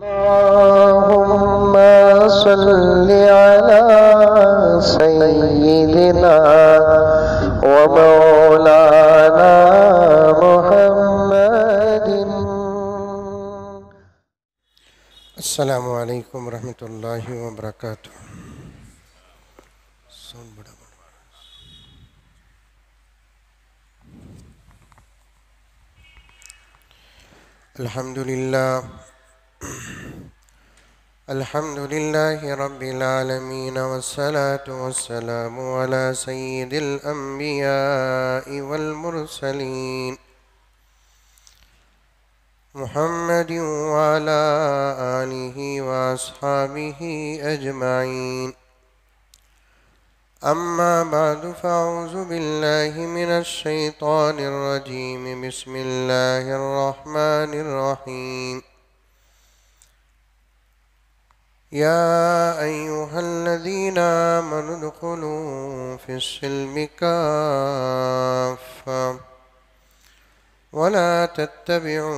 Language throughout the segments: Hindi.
अल्लाहुम्मा सल्लि अला सय्यिदिना व मौलाना मुहम्मदिन। अस्सलामु अलैकुम रहमतुल्लाहि व बरकातुहू। अल्हम्दुलिल्लाह अल्हम्दुलिल्लाहि रब्बिल आलमीन वस्सलातु वस्सलामु अला सय्यिदिल अंबियाइ वल मुरसलीन मुहम्मदिन व अला आलिहि व अस्हाबिहि अजमाइन। अम्मा बअदु फ़अऊज़ु बिल्लाहि मिनश शैतानिर रजीम। बिस्मिल्लाहिर रहमानिर रहीम। या अय्युहल्लज़ीना आमनु उदख़ुलू फ़िस्सिल्मि काफ़्फ़ा वला तत्तबिऊ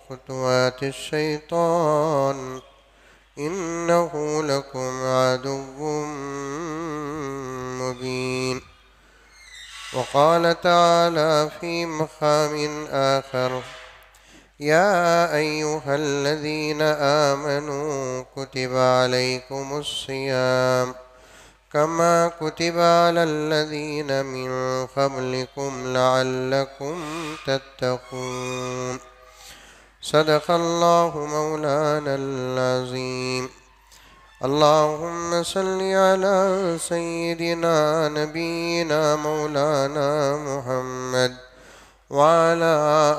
ख़ुतवातिश शैतान इन्नहु लकुम अदुव्वुम मुबीन। वक़ाल तआला फ़ी मक़ामिन आख़र या अय्युहल्लज़ीना आमनू कुतिबा अलैकुमुस्सियाम कमा कुतिबा अलल्लज़ीना मिन क़ब्लिकुम लअल्लकुम तत्तक़ून। सदक़ल्लाहु मौलानल अज़ीम। अल्लाहुम्मा सल्लि अला सय्यिदिना नबीना मौलाना मुहम्मद व अला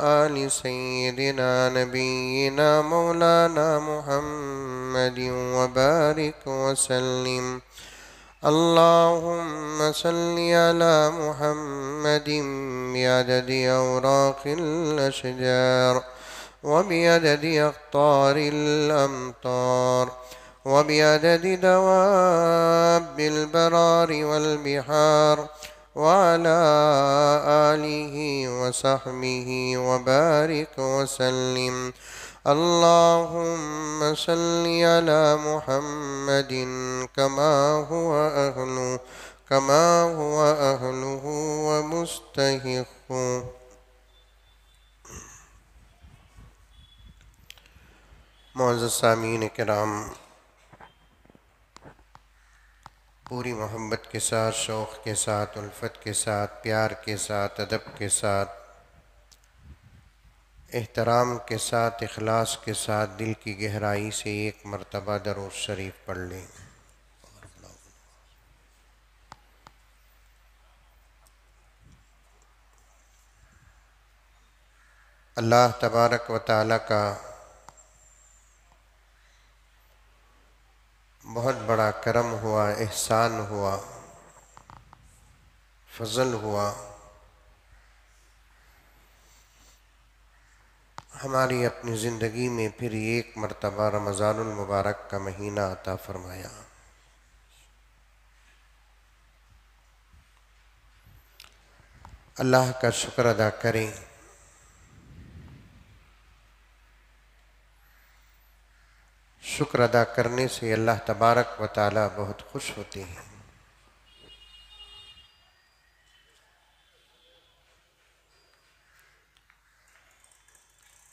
आलि सय्यिदिना नबीना मौलाना मुहम्मदिन व बारिक व सल्लिम। अल्लाहुम्मा सल्लि अला मुहम्मदिन बिअददि औराक़िल अशजार व बिअददि अक़्तारिल अमतार व बिअददि दवाब्बिल बरारि वल बिहार व अला आलिहि व सहबिहि व बारिक व सल्लिम। अल्लाहुम्मा सल्लि अला मुहम्मदिन कमा हुवा अहलुहु व मुस्तहिक़्क़ुहु। मुअज़्ज़ज़ सामीन किराम, पूरी मोहब्बत के साथ, शौक़ के साथ, उल्फत के साथ, प्यार के साथ, अदब के साथ, एहतराम के साथ, इखलास के साथ दिल की गहराई से एक मरतबा दरूद शरीफ पढ़ लें। अल्लाह तबारक व तआला का बहुत बड़ा करम हुआ, एहसान हुआ, फजल हुआ। हमारी अपनी ज़िंदगी में फिर एक मरतबा रमज़ानुल मुबारक का महीना अता फरमाया। अल्लाह का शुक्र अदा करें। शुक्र अदा करने से अल्लाह तबारक व तआला बहुत खुश होते हैं।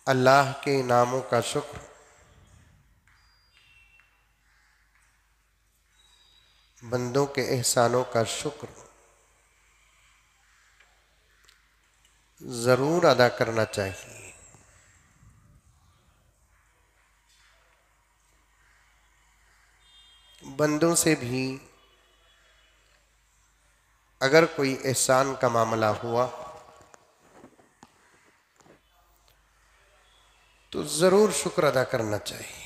अल्लाह के इनामों का शुक्र, बंदों के एहसानों का शुक्र ज़रूर अदा करना चाहिए। बंदों से भी अगर कोई एहसान का मामला हुआ तो ज़रूर शुक्र अदा करना चाहिए।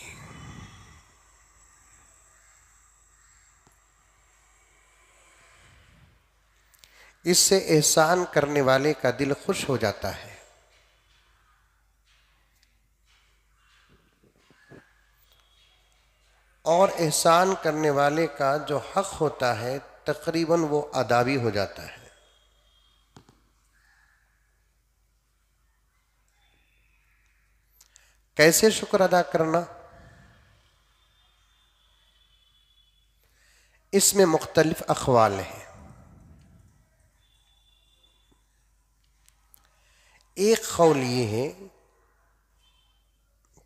इससे एहसान करने वाले का दिल खुश हो जाता है और एहसान करने वाले का जो हक होता है तकरीबन वो अदा भी हो जाता है। कैसे शुक्र अदा करना? इसमें मुख्तलिफ अक़वाल हैं। एक कौल ये है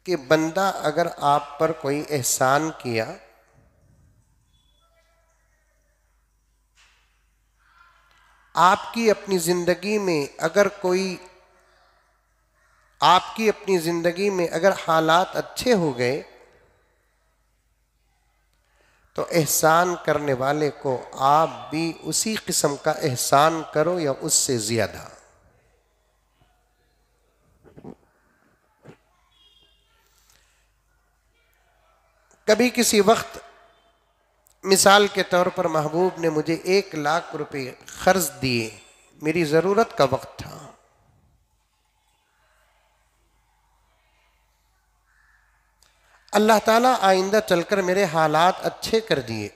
कि बंदा अगर आप पर कोई एहसान किया, आपकी अपनी ज़िंदगी में अगर कोई आपकी अपनी ज़िंदगी में अगर हालात अच्छे हो गए तो एहसान करने वाले को आप भी उसी किस्म का एहसान करो या उससे ज़्यादा। कभी किसी वक्त मिसाल के तौर पर महबूब ने मुझे 1,00,000 रुपए कर्ज दिए, मेरी ज़रूरत का वक्त था। अल्लाह ताला आइंदा चलकर मेरे हालात अच्छे कर दिए।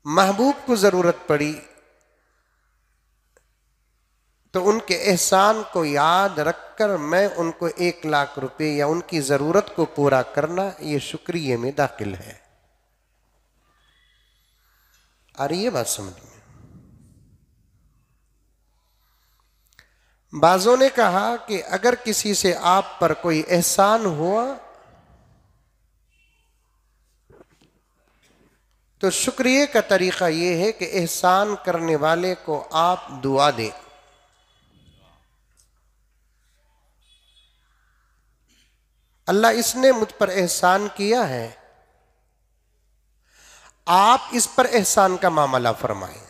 महबूब को ज़रूरत पड़ी तो उनके एहसान को याद रखकर मैं उनको 1,00,000 रुपए या उनकी ज़रूरत को पूरा करना, ये शुक्रिया में दाखिल है। आ रही है बात समझ में? बाज़ों ने कहा कि अगर किसी से आप पर कोई एहसान हुआ तो शुक्रिया का तरीक़ा ये है कि एहसान करने वाले को आप दुआ दें। अल्लाह इसने मुझ पर एहसान किया है, आप इस पर एहसान का मामला फरमाएं।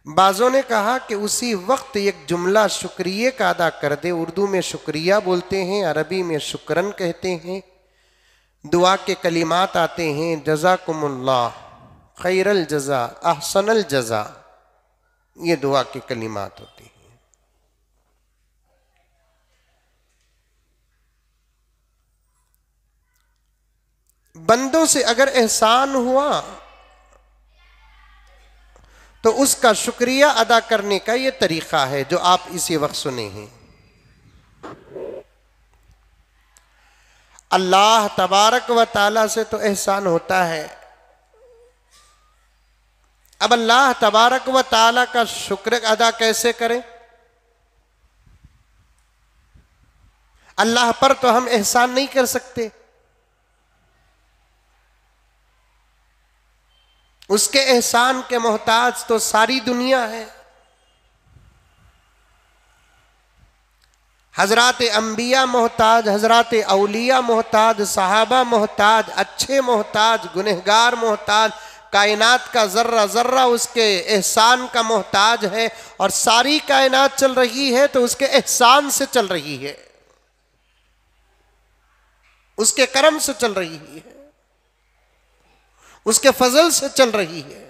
बाज़ों ने कहा कि उसी वक्त एक जुमला शुक्रिया का अदा कर दे। उर्दू में शुक्रिया बोलते हैं, अरबी में शुक्रन कहते हैं। दुआ के कलिमात आते हैं, जज़ाकुमुल्लाह खैरल जज़ा, अहसनल जज़ा, ये दुआ के कलिमात होते हैं। बंदों से अगर एहसान हुआ तो उसका शुक्रिया अदा करने का ये तरीक़ा है जो आप इसी वक्त सुने हैं। अल्लाह तबारक व ताला से तो एहसान होता है। अब अल्लाह तबारक व ताला का शुक्र अदा कैसे करें? अल्लाह पर तो हम एहसान नहीं कर सकते, उसके एहसान के मोहताज तो सारी दुनिया है। हजरात अंबिया मोहताज, हजरात औलिया मोहताज, सहाबा मोहताज, अच्छे मोहताज, गुनहगार मोहताज, कायनात का जर्रा जर्रा उसके एहसान का मोहताज है। और सारी कायनात चल रही है तो उसके एहसान से चल रही है, उसके करम से चल रही है, उसके फजल से चल रही है।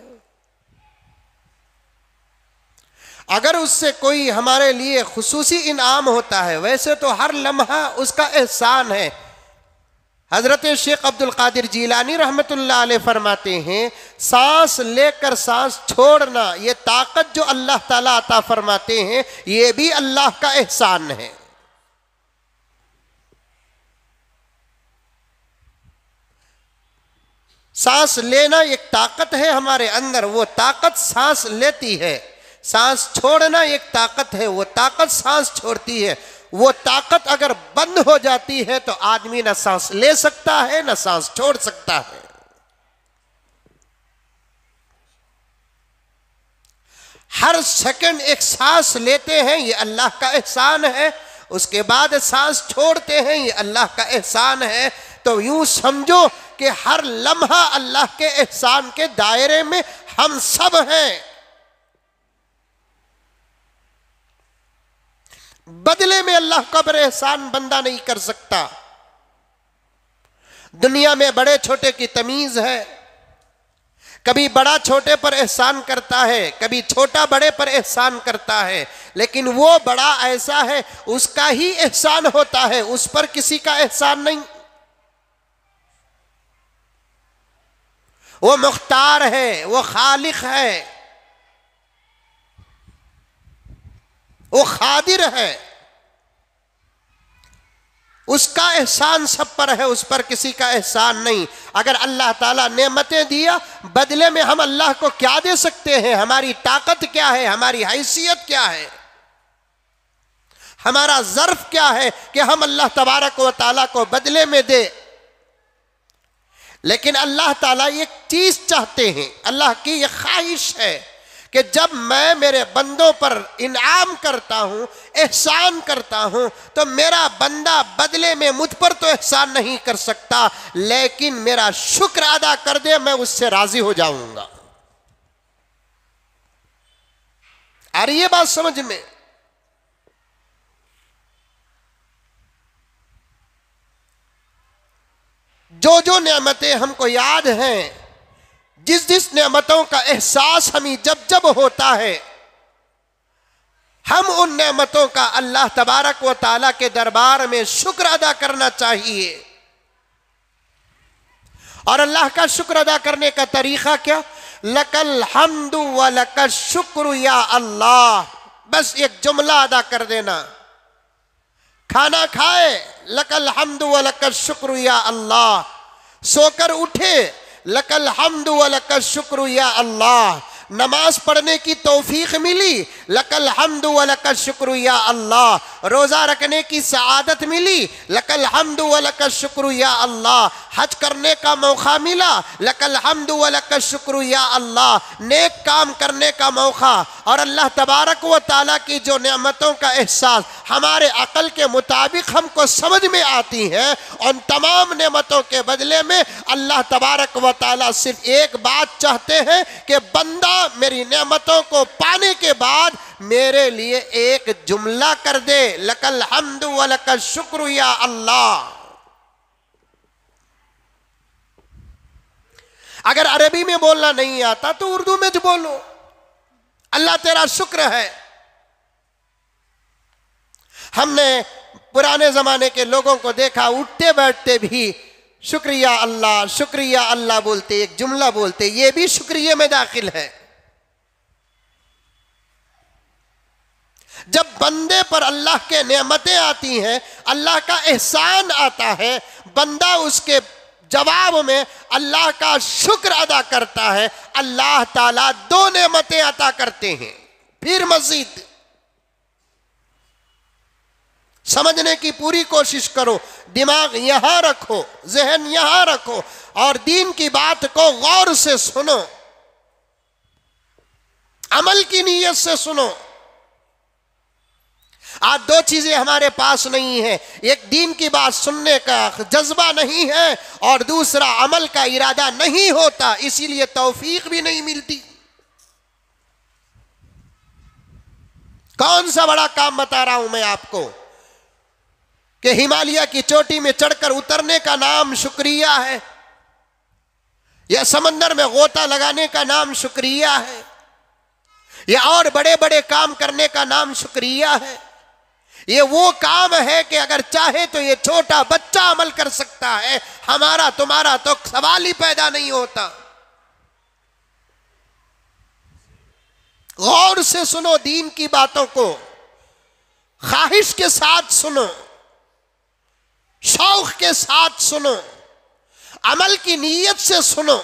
अगर उससे कोई हमारे लिए खुसूसी इनाम होता है, वैसे तो हर लम्हा उसका एहसान है। हजरत शेख अब्दुल कादिर जीलानी रहमतुल्लाह अलैह फरमाते हैं, सांस लेकर सांस छोड़ना, ये ताकत जो अल्लाह ताला अता फरमाते हैं, ये भी अल्लाह का एहसान है। सांस लेना एक ताकत है हमारे अंदर, वो ताकत सांस लेती है। सांस छोड़ना एक ताकत है, वो ताकत सांस छोड़ती है। वो ताकत अगर बंद हो जाती है तो आदमी ना सांस ले सकता है ना सांस छोड़ सकता है। हर सेकंड एक सांस लेते हैं, ये अल्लाह का एहसान है। उसके बाद सांस छोड़ते हैं, ये अल्लाह का एहसान है। तो यूं समझो कि हर लम्हा अल्लाह के एहसान के दायरे में हम सब हैं। बदले में अल्लाह का पर एहसान बंदा नहीं कर सकता। दुनिया में बड़े छोटे की तमीज है। कभी बड़ा छोटे पर एहसान करता है, कभी छोटा बड़े पर एहसान करता है, लेकिन वो बड़ा ऐसा है उसका ही एहसान होता है, उस पर किसी का एहसान नहीं। वो मुख्तार है, वो खालिक है। वो खादिर है, उसका एहसान सब पर है, उस पर किसी का एहसान नहीं। अगर अल्लाह ताला नेमतें दिया, बदले में हम अल्लाह को क्या दे सकते हैं? हमारी ताकत क्या है? हमारी हैसियत क्या है? हमारा ज़र्फ क्या है कि हम अल्लाह तबारक व तआला को बदले में दे? लेकिन अल्लाह ताला एक चीज चाहते हैं, अल्लाह की ये ख्वाहिश है कि जब मैं मेरे बंदों पर इनाम करता हूं, एहसान करता हूं, तो मेरा बंदा बदले में मुझ पर तो एहसान नहीं कर सकता, लेकिन मेरा शुक्र अदा कर दे, मैं उससे राजी हो जाऊंगा। आ रही है बात समझ में? जो जो नेमतें हमको याद हैं, जिस जिस नेमतों का एहसास हमें जब जब होता है, हम उन नेमतों का अल्लाह तबारक व तआला के दरबार में शुक्र अदा करना चाहिए। और अल्लाह का शुक्र अदा करने का तरीका क्या? लकल हम्दु व लकल शुक्र या अल्लाह, बस एक जुमला अदा कर देना। खाना खाए, लकल हम्दु व लकल शुक्र या अल्लाह। सोकर उठे, लकल हम्दु व लकल शुक्र या अल्लाह। नमाज पढ़ने की तौफीक मिली, लकल हम्दु व लकल शुक्र या अल्लाह। रोज़ा रखने की सआदत मिली, लकल हम्दु व लकल शुक्र या अल्लाह। हज करने का मौका मिला, लकल हम्दु व लकल शुक्र या अल्लाह। नेक काम करने का मौका और अल्लाह तबारक व तआला की जो नेमतों का एहसास हमारे अकल के मुताबिक हमको समझ में आती है, उन तमाम नेमतों के बदले में अल्लाह तबारक व तआला सिर्फ एक बात चाहते हैं कि बंदा मेरी नेमतों को पाने के बाद मेरे लिए एक जुमला कर दे, लकल हम्दु व लकल शुक्र या अल्लाह। अगर अरबी में बोलना नहीं आता तो उर्दू में जो बोलो, अल्लाह तेरा शुक्र है। हमने पुराने जमाने के लोगों को देखा, उठते बैठते भी शुक्रिया अल्लाह बोलते, एक जुमला बोलते, ये भी शुक्रिया में दाखिल है। जब बंदे पर अल्लाह के नेमतें आती हैं, अल्लाह का एहसान आता है, बंदा उसके जवाब में अल्लाह का शुक्र अदा करता है, अल्लाह ताला दो नेमतें अता करते हैं। फिर मजीद समझने की पूरी कोशिश करो, दिमाग यहां रखो, जहन यहां रखो और दीन की बात को गौर से सुनो, अमल की नीयत से सुनो। आज दो चीजें हमारे पास नहीं है, एक दीन की बात सुनने का जज्बा नहीं है और दूसरा अमल का इरादा नहीं होता, इसीलिए तौफीक भी नहीं मिलती। कौन सा बड़ा काम बता रहा हूं मैं आपको कि हिमालय की चोटी में चढ़कर उतरने का नाम शुक्रिया है, या समंदर में गोता लगाने का नाम शुक्रिया है, या और बड़े बड़े काम करने का नाम शुक्रिया है। ये वो काम है कि अगर चाहे तो ये छोटा बच्चा अमल कर सकता है, हमारा तुम्हारा तो सवाल ही पैदा नहीं होता। गौर से सुनो दीन की बातों को, ख्वाहिश के साथ सुनो, शौक के साथ सुनो, अमल की नीयत से सुनो,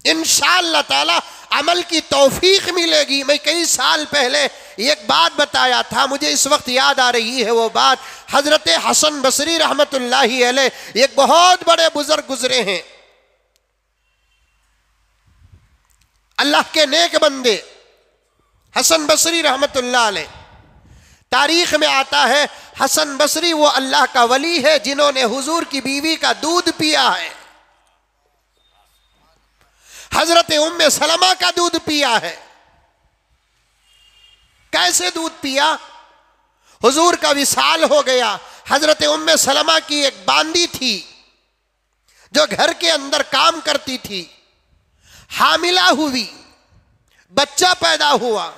इंशाअल्लाह ताला अमल की तौफीक मिलेगी। मैं कई साल पहले एक बात बताया था, मुझे इस वक्त याद आ रही है वो बात। हजरत हसन बसरी रहमतुल्लाहि अलैह, एक बहुत बड़े बुजुर्ग गुजरे हैं, अल्लाह के नेक बंदे हसन बसरी रहमतुल्लाह अलैह। तारीख में आता है हसन बसरी वो अल्लाह का वली है जिन्होंने हुजूर की बीवी का दूध पिया है, हजरत उम्मे सलमा का दूध पिया है। कैसे दूध पिया? हुजूर का विसाल हो गया, हजरत उम्मे सलमा की एक बांदी थी जो घर के अंदर काम करती थी, हामिला हुई, बच्चा पैदा हुआ,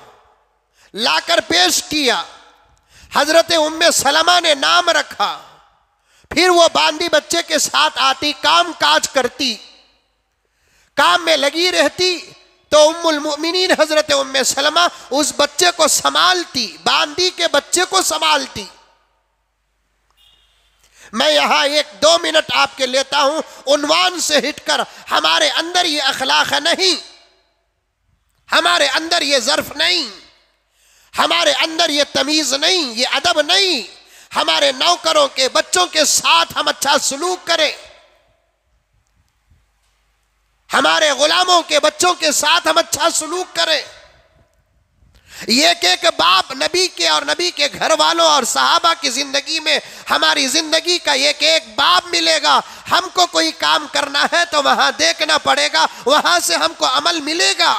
लाकर पेश किया, हजरत उम्मे सलमा ने नाम रखा। फिर वो बांदी बच्चे के साथ आती, काम काज करती, काम में लगी रहती, तो उम्मुल मोमिनीन हजरत उम्मे सलमा उस बच्चे को संभालती, बांदी के बच्चे को संभालती। मैं यहां 1-2 मिनट आपके लेता हूं उन्वान से हिटकर। हमारे अंदर ये अखलाक नहीं, हमारे अंदर ये ज़र्फ नहीं, हमारे अंदर ये तमीज नहीं, ये अदब नहीं। हमारे नौकरों के बच्चों के साथ हम अच्छा सलूक करें, हमारे गुलामों के बच्चों के साथ हम अच्छा सलूक करें। एक एक बाप नबी के और नबी के घर वालों और सहाबा की जिंदगी में हमारी जिंदगी का एक एक बाप मिलेगा। हमको कोई काम करना है तो वहां देखना पड़ेगा, वहां से हमको अमल मिलेगा।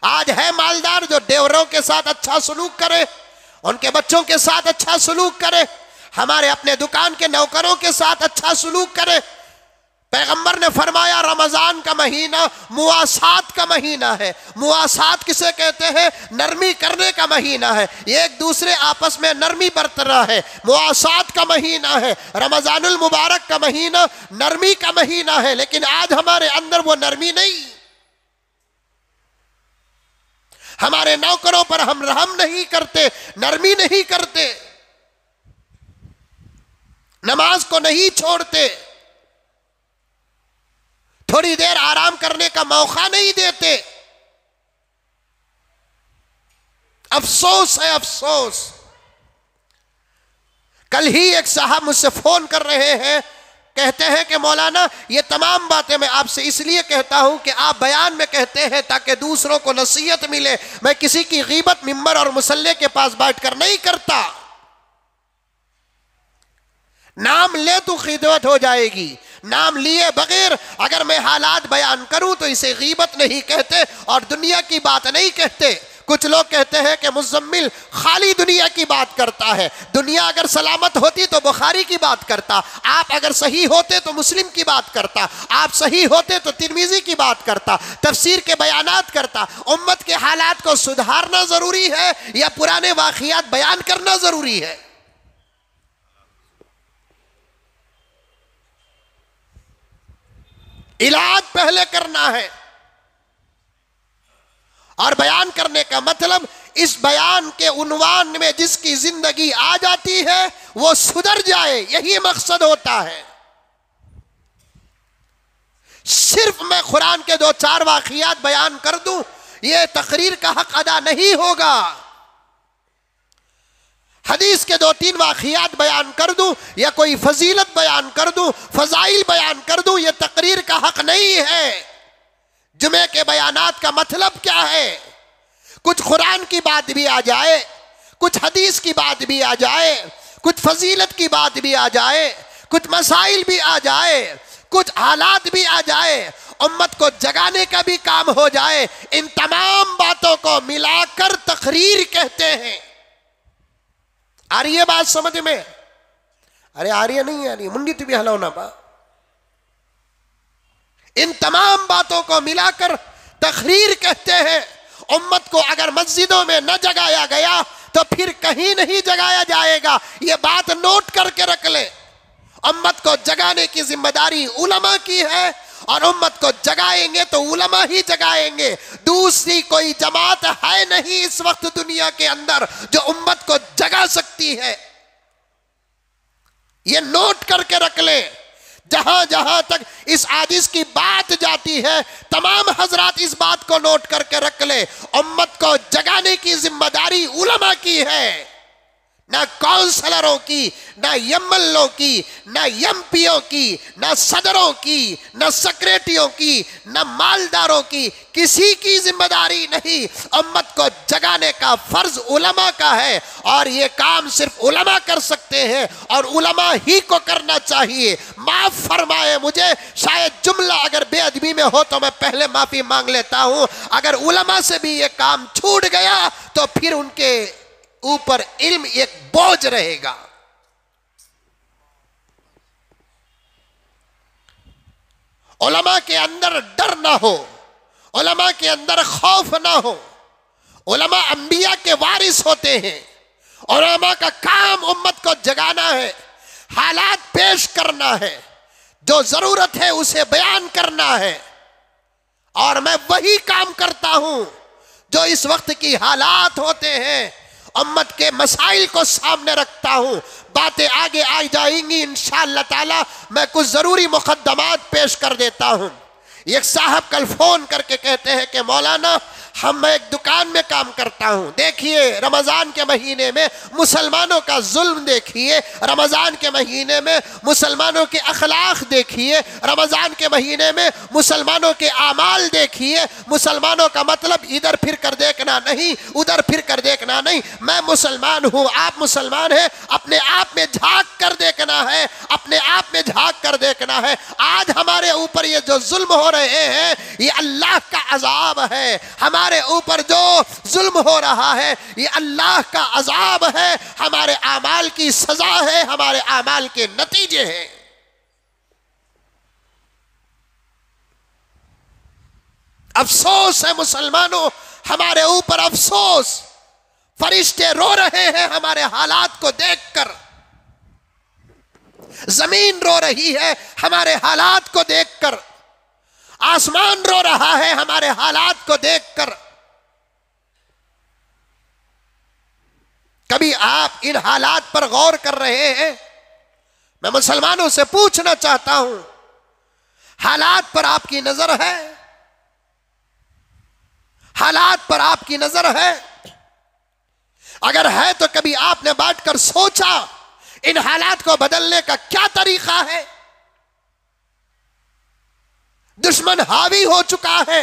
आज है मालदार जो देवरों के साथ अच्छा सलूक करे, उनके बच्चों के साथ अच्छा सलूक करे, हमारे अपने दुकान के नौकरों के साथ अच्छा सलूक करे। पैगंबर ने फरमाया रमजान का महीना मुआसात का महीना है। मुआसात किसे कहते हैं? नरमी करने का महीना है, एक दूसरे आपस में नरमी बरतना है। मुआसात का महीना है, रमजानुल मुबारक का महीना नरमी का महीना है। लेकिन आज हमारे अंदर वो नरमी नहीं, हमारे नौकरों पर हम रहम नहीं करते, नरमी नहीं करते, नमाज को नहीं छोड़ते, थोड़ी देर आराम करने का मौका नहीं देते। अफसोस है, अफसोस। कल ही एक साहब मुझसे फोन कर रहे हैं, कहते हैं कि मौलाना ये तमाम बातें मैं आपसे इसलिए कहता हूं कि आप बयान में कहते हैं ताकि दूसरों को नसीहत मिले। मैं किसी की गीबत मिंबर और मुसल्ले के पास बैठकर नहीं करता। नाम ले तो खिदमत हो जाएगी, नाम लिए बगैर अगर मैं हालात बयान करूं तो इसे गीबत नहीं कहते और दुनिया की बात नहीं कहते। कुछ लोग कहते हैं कि मुज़म्मिल खाली दुनिया की बात करता है। दुनिया अगर सलामत होती तो बुखारी की बात करता, आप अगर सही होते तो मुस्लिम की बात करता, आप सही होते तो तिरमिज़ी की बात करता, तफसीर के बयानात करता। उम्मत के हालात को सुधारना जरूरी है या पुराने वाक़ियात बयान करना जरूरी है? इलाज पहले करना है। और बयान करने का मतलब इस बयान के उन्वान में जिसकी जिंदगी आ जाती है वो सुधर जाए, यही मकसद होता है। सिर्फ मैं कुरान के 2-4 वाक़ियात बयान कर दूं ये तकरीर का हक अदा नहीं होगा। हदीस के 2-3 वाक़ियात बयान कर दूं या कोई फजीलत बयान कर दूं, फजाइल बयान कर दूं, ये तकरीर का हक नहीं है। जुमे के बयानात का मतलब क्या है? कुछ कुरान की बात भी आ जाए, कुछ हदीस की बात भी आ जाए, कुछ फजीलत की बात भी आ जाए, कुछ मसाइल भी आ जाए, कुछ हालात भी आ जाए, उम्मत को जगाने का भी काम हो जाए। इन तमाम बातों को मिलाकर तकरीर कहते हैं। आ रही है बात समझ में? अरे आ रही है नहीं आ रही? मुंडी तो भी हलाओ ना बा। इन तमाम बातों को मिलाकर तकरीर कहते हैं। उम्मत को अगर मस्जिदों में न जगाया गया तो फिर कहीं नहीं जगाया जाएगा। ये बात नोट करके रख ले। उम्मत को जगाने की जिम्मेदारी उलमा की है और उम्मत को जगाएंगे तो उलमा ही जगाएंगे। दूसरी कोई जमात है नहीं इस वक्त दुनिया के अंदर जो उम्मत को जगा सकती है। ये नोट करके रख ले। जहां जहां तक इस आदिस की बात जाती है तमाम हजरात इस बात को नोट करके रख ले। उम्मत को जगाने की जिम्मेदारी उलमा की है, ना काउंसलरों की, ना एमएलओ की, ना एमपीओ की, ना सदरों की, ना सेक्रेटरियों की, ना मालदारों की। किसी की जिम्मेदारी नहीं। उम्मत को जगाने का फर्ज उलमा का है और ये काम सिर्फ उलमा कर सकते हैं और उलमा ही को करना चाहिए। माफ फरमाए मुझे, शायद जुमला अगर बेअदबी में हो तो मैं पहले माफी मांग लेता हूं। अगर उलमा से भी ये काम छूट गया तो फिर उनके ऊपर इल्म एक बोझ रहेगा। उलमा के अंदर डर ना हो, उलमा के अंदर खौफ ना हो। उलमा अंबिया के वारिस होते हैं। उलमा का काम उम्मत को जगाना है, हालात पेश करना है, जो जरूरत है उसे बयान करना है। और मैं वही काम करता हूं जो इस वक्त की हालात होते हैं, उम्मत के मसाइल को सामने रखता हूं। बातें आगे आ जाएंगी इंशाअल्लाह ताला, मैं कुछ जरूरी मुकद्दमात पेश कर देता हूं। एक साहब कल फोन करके कहते हैं कि मौलाना मैं एक दुकान में काम करता हूं। देखिए रमजान के महीने में मुसलमानों का जुल्म देखिए, रमजान के महीने में मुसलमानों के अखलाक देखिए, रमजान के महीने में मुसलमानों के आमाल देखिए। मुसलमानों का मतलब इधर फिर कर देखना नहीं, उधर फिर कर देखना नहीं। मैं मुसलमान हूं, आप मुसलमान हैं, अपने आप में झांक कर देखना है, अपने आप में झांक कर देखना है। आज हमारे ऊपर ये जो जुल्म हो रहे हैं ये अल्लाह का अजाब है। हमारे ऊपर जो जुल्म हो रहा है ये अल्लाह का अजाब है, हमारे आमाल की सजा है, हमारे आमाल के नतीजे हैं। अफसोस है मुसलमानों, हमारे ऊपर अफसोस। फरिश्ते रो रहे हैं हमारे हालात को देखकर, जमीन रो रही है हमारे हालात को देखकर, आसमान रो रहा है हमारे हालात को देखकर। कभी आप इन हालात पर गौर कर रहे हैं? मैं मुसलमानों से पूछना चाहता हूं, हालात पर आपकी नजर है? हालात पर आपकी नजर है? अगर है तो कभी आपने बैठकर सोचा इन हालात को बदलने का क्या तरीका है? दुश्मन हावी हो चुका है,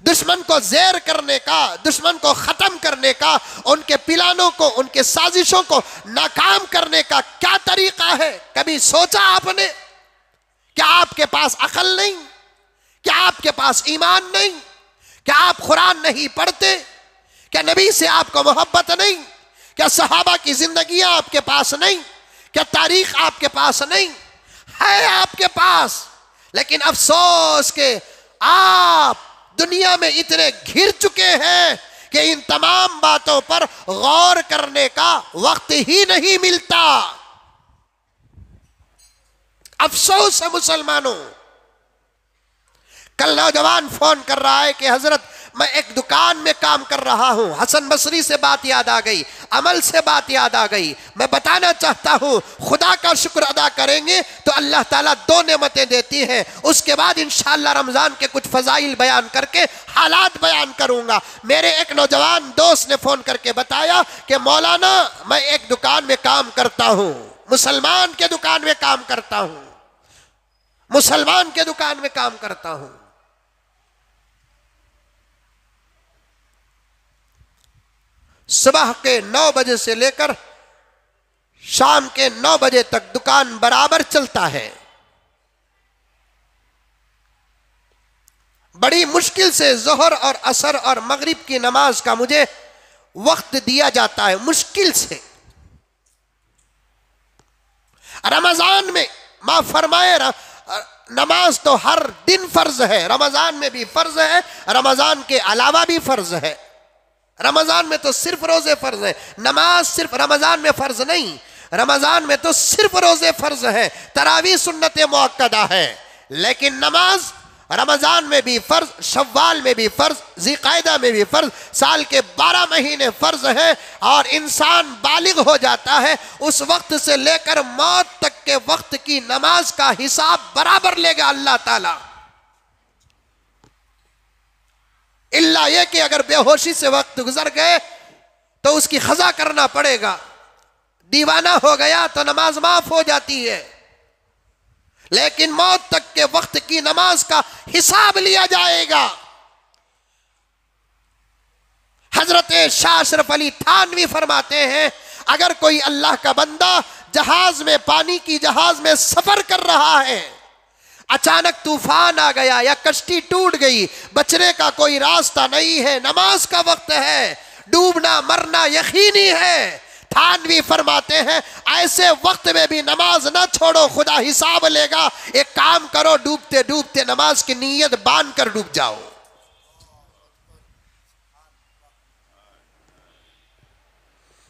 दुश्मन को ज़ेर करने का, दुश्मन को खत्म करने का, उनके प्लानों को, उनके साजिशों को नाकाम करने का क्या तरीका है? कभी सोचा आपने? क्या आपके पास अकल नहीं? क्या आपके पास ईमान नहीं? क्या आप कुरान नहीं पढ़ते? क्या नबी से आपको मोहब्बत नहीं? क्या सहाबा की जिंदगियां आपके पास नहीं? क्या तारीख आपके पास नहीं? है आपके पास, लेकिन अफसोस के आप दुनिया में इतने घिर चुके हैं कि इन तमाम बातों पर गौर करने का वक्त ही नहीं मिलता। अफसोस है मुसलमानों। कल नौजवान फोन कर रहा है कि हजरत मैं एक दुकान में काम कर रहा हूं। हसन बसरी से बात याद आ गई, अमल से बात याद आ गई। मैं बताना चाहता हूं, खुदा का शुक्र अदा करेंगे तो अल्लाह ताला दो नेमतें देती हैं। उसके बाद इंशाअल्लाह रमजान के कुछ फजाइल बयान करके हालात बयान करूंगा। मेरे एक नौजवान दोस्त ने फोन करके बताया कि मौलाना मैं एक दुकान में काम करता हूं, मुसलमान के दुकान में काम करता हूं, मुसलमान के दुकान में काम करता हूं। सुबह के 9 बजे से लेकर शाम के 9 बजे तक दुकान बराबर चलता है। बड़ी मुश्किल से जोहर और असर और मगरिब की नमाज का मुझे वक्त दिया जाता है, मुश्किल से। रमजान में माफ फरमाए, नमाज तो हर दिन फर्ज है, रमजान में भी फर्ज है, रमजान के अलावा भी फर्ज है। रमजान में तो सिर्फ रोजे फर्ज है, नमाज सिर्फ रमजान में फर्ज नहीं, रमजान में तो सिर्फ रोजे फर्ज है, तरावी सुन्नत मुअक्कदा है। लेकिन नमाज रमजान में भी फर्ज, शव्वाल में भी फर्ज, ज़िक़ाइदा में भी फर्ज, साल के 12 महीने फर्ज है। और इंसान बालिग हो जाता है उस वक्त से लेकर मौत तक के वक्त की नमाज का हिसाब बराबर लेगा अल्लाह ताला। इल्ला ये कि अगर बेहोशी से वक्त गुजर गए तो उसकी खजा करना पड़ेगा। दीवाना हो गया तो नमाज माफ हो जाती है, लेकिन मौत तक के वक्त की नमाज का हिसाब लिया जाएगा। हजरत शाह अशरफ अली थानवी फरमाते हैं, अगर कोई अल्लाह का बंदा जहाज में, पानी की जहाज में सफर कर रहा है, अचानक तूफान आ गया या कश्ती टूट गई, बचने का कोई रास्ता नहीं है, नमाज का वक्त है, डूबना मरना यकीनी है, थानवी फरमाते हैं ऐसे वक्त में भी नमाज ना छोड़ो, खुदा हिसाब लेगा। एक काम करो, डूबते डूबते नमाज की नीयत बांध कर डूब जाओ।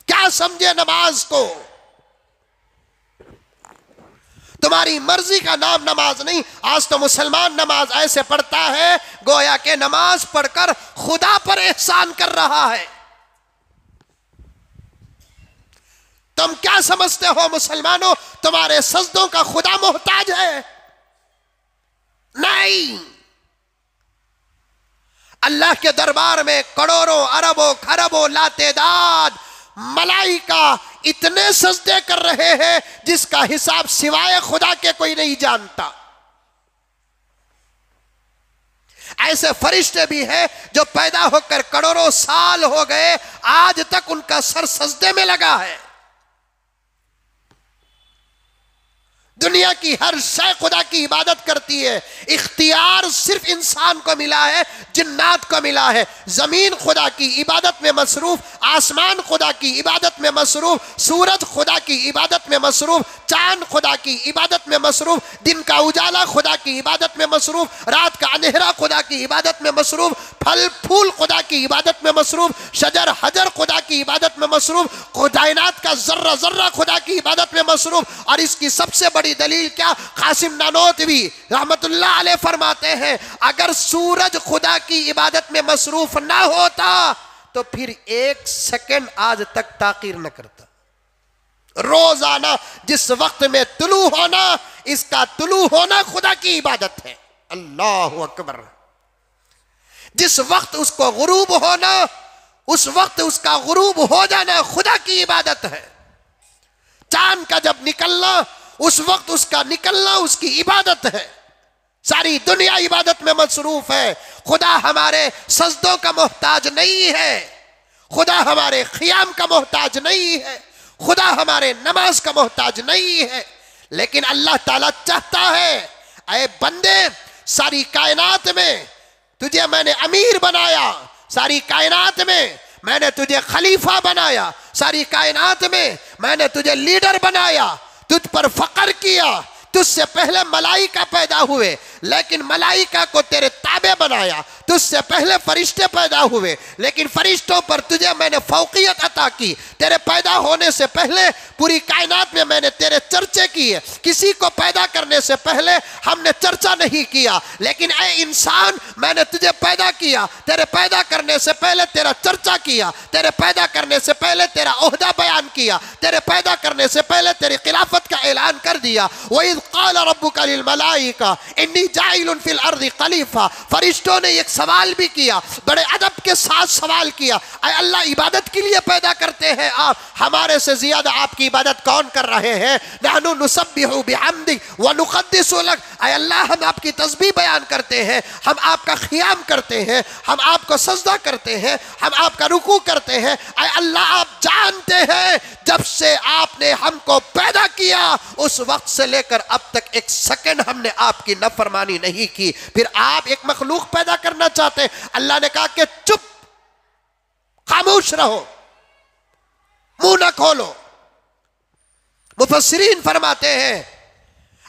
क्या समझे नमाज को? तुम्हारी मर्जी का नाम नमाज नहीं। आज तो मुसलमान नमाज ऐसे पढ़ता है गोया के नमाज पढ़कर खुदा पर एहसान कर रहा है। तुम क्या समझते हो मुसलमानों, तुम्हारे सजदों का खुदा मोहताज है? नहीं। अल्लाह के दरबार में करोड़ों अरबों खरबों लातेदाद मलाइका इतने सजदे कर रहे हैं जिसका हिसाब सिवाय खुदा के कोई नहीं जानता। ऐसे फरिश्ते भी हैं जो पैदा होकर करोड़ों साल हो गए, आज तक उनका सर सजदे में लगा है। दुनिया की हर शय खुदा की इबादत करती है। इख्तियार सिर्फ इंसान को मिला है, जिन्नात को मिला है। जमीन खुदा की इबादत में मसरूफ, आसमान खुदा की इबादत में मसरूफ, सूरज खुदा की इबादत में मसरूफ, चांद खुदा की इबादत में मसरूफ, दिन का उजाला खुदा की इबादत में मसरूफ, रात का अंधेरा खुदा की इबादत में मसरूफ, फल फूल खुदा की इबादत में मसरूफ, शजर हजर खुदा की इबादत में मसरूफ, कायनात का जर्रा जर्रा खुदा की इबादत में मसरूफ। और इसकी सबसे बड़ी दलील क्या, कासिम नानोतवी रहमतुल्लाह अलैह फरमाते हैं, अगर सूरज खुदा की इबादत में मसरूफ ना होता तो फिर एक सेकंड आज तक ताकीर न करता। रोजाना जिस वक्त में तुलू होना, इसका तुलू होना खुदा की इबादत है। अल्लाहु अकबर। जिस वक्त उसको गुरूब होना, उस वक्त उसका गुरूब हो जाना खुदा की इबादत है। चांद का जब निकलना, उस वक्त उसका निकलना उसकी इबादत है। सारी दुनिया इबादत में मसरूफ है। खुदा हमारे सजदों का मोहताज नहीं है, खुदा हमारे ख़ियाम का मोहताज नहीं है, खुदा हमारे नमाज का मोहताज नहीं है। लेकिन अल्लाह ताला चाहता है, ऐ बंदे, सारी कायनात में तुझे मैंने अमीर बनाया, सारी कायनात में मैंने तुझे खलीफा बनाया, सारी कायनात में मैंने तुझे लीडर बनाया, तुझ पर फक्र किया। तुझसे पहले मलाइका पैदा हुए, लेकिन मलाइका को तेरे ताबे बनाया। तुझसे पहले फरिश्ते पैदा हुए, लेकिन फरिश्तों पर तुझे मैंने फौकियत अता की। तेरे पैदा होने से पहले पूरी कायनात में मैंने तेरे चर्चे किए। किसी को पैदा करने से पहले हमने चर्चा नहीं किया, लेकिन ऐ इंसान, मैंने तुझे पैदा किया, तेरे पैदा करने से पहले तेरा चर्चा किया, तेरे पैदा करने से पहले तेरा ओहदा बयान किया, तेरे पैदा करने से पहले तेरी खिलाफत का ऐलान कर दिया। वही क़ाल रब्बुका लिल मलाइका इन्नी जाइलुन फिल अर्दि खलीफा। फरिश्तों ने एक सवाल भी किया, बड़े अदब के साथ सवाल किया, ऐ अल्लाह, इबादत के लिए पैदा करते हैं आप, हमारे से ज्यादा आपकी इबादत कौन कर रहे हैं? नहनु नुसब्बिहु बिहम्दिक व नुक़द्दिसु लक। ऐ अल्लाह, हम आपकी तस्बीह बयान करते हैं, हम आपका ख़ियाम करते हैं, हम आपको सजदा करते हैं, हम आपका रुकू करते हैं। ऐ अल्लाह, आप जानते हैं जब से आपने हमको पैदा किया उस वक्त से लेकर अब तक एक सेकंड हमने आपकी नफरमानी नहीं की। फिर आप एक मखलूक पैदा करना चाहते हैं। अल्लाह ने कहा कि चुप, खामोश रहो, मुंह न खोलो। मुफस्सिरीन फरमाते हैं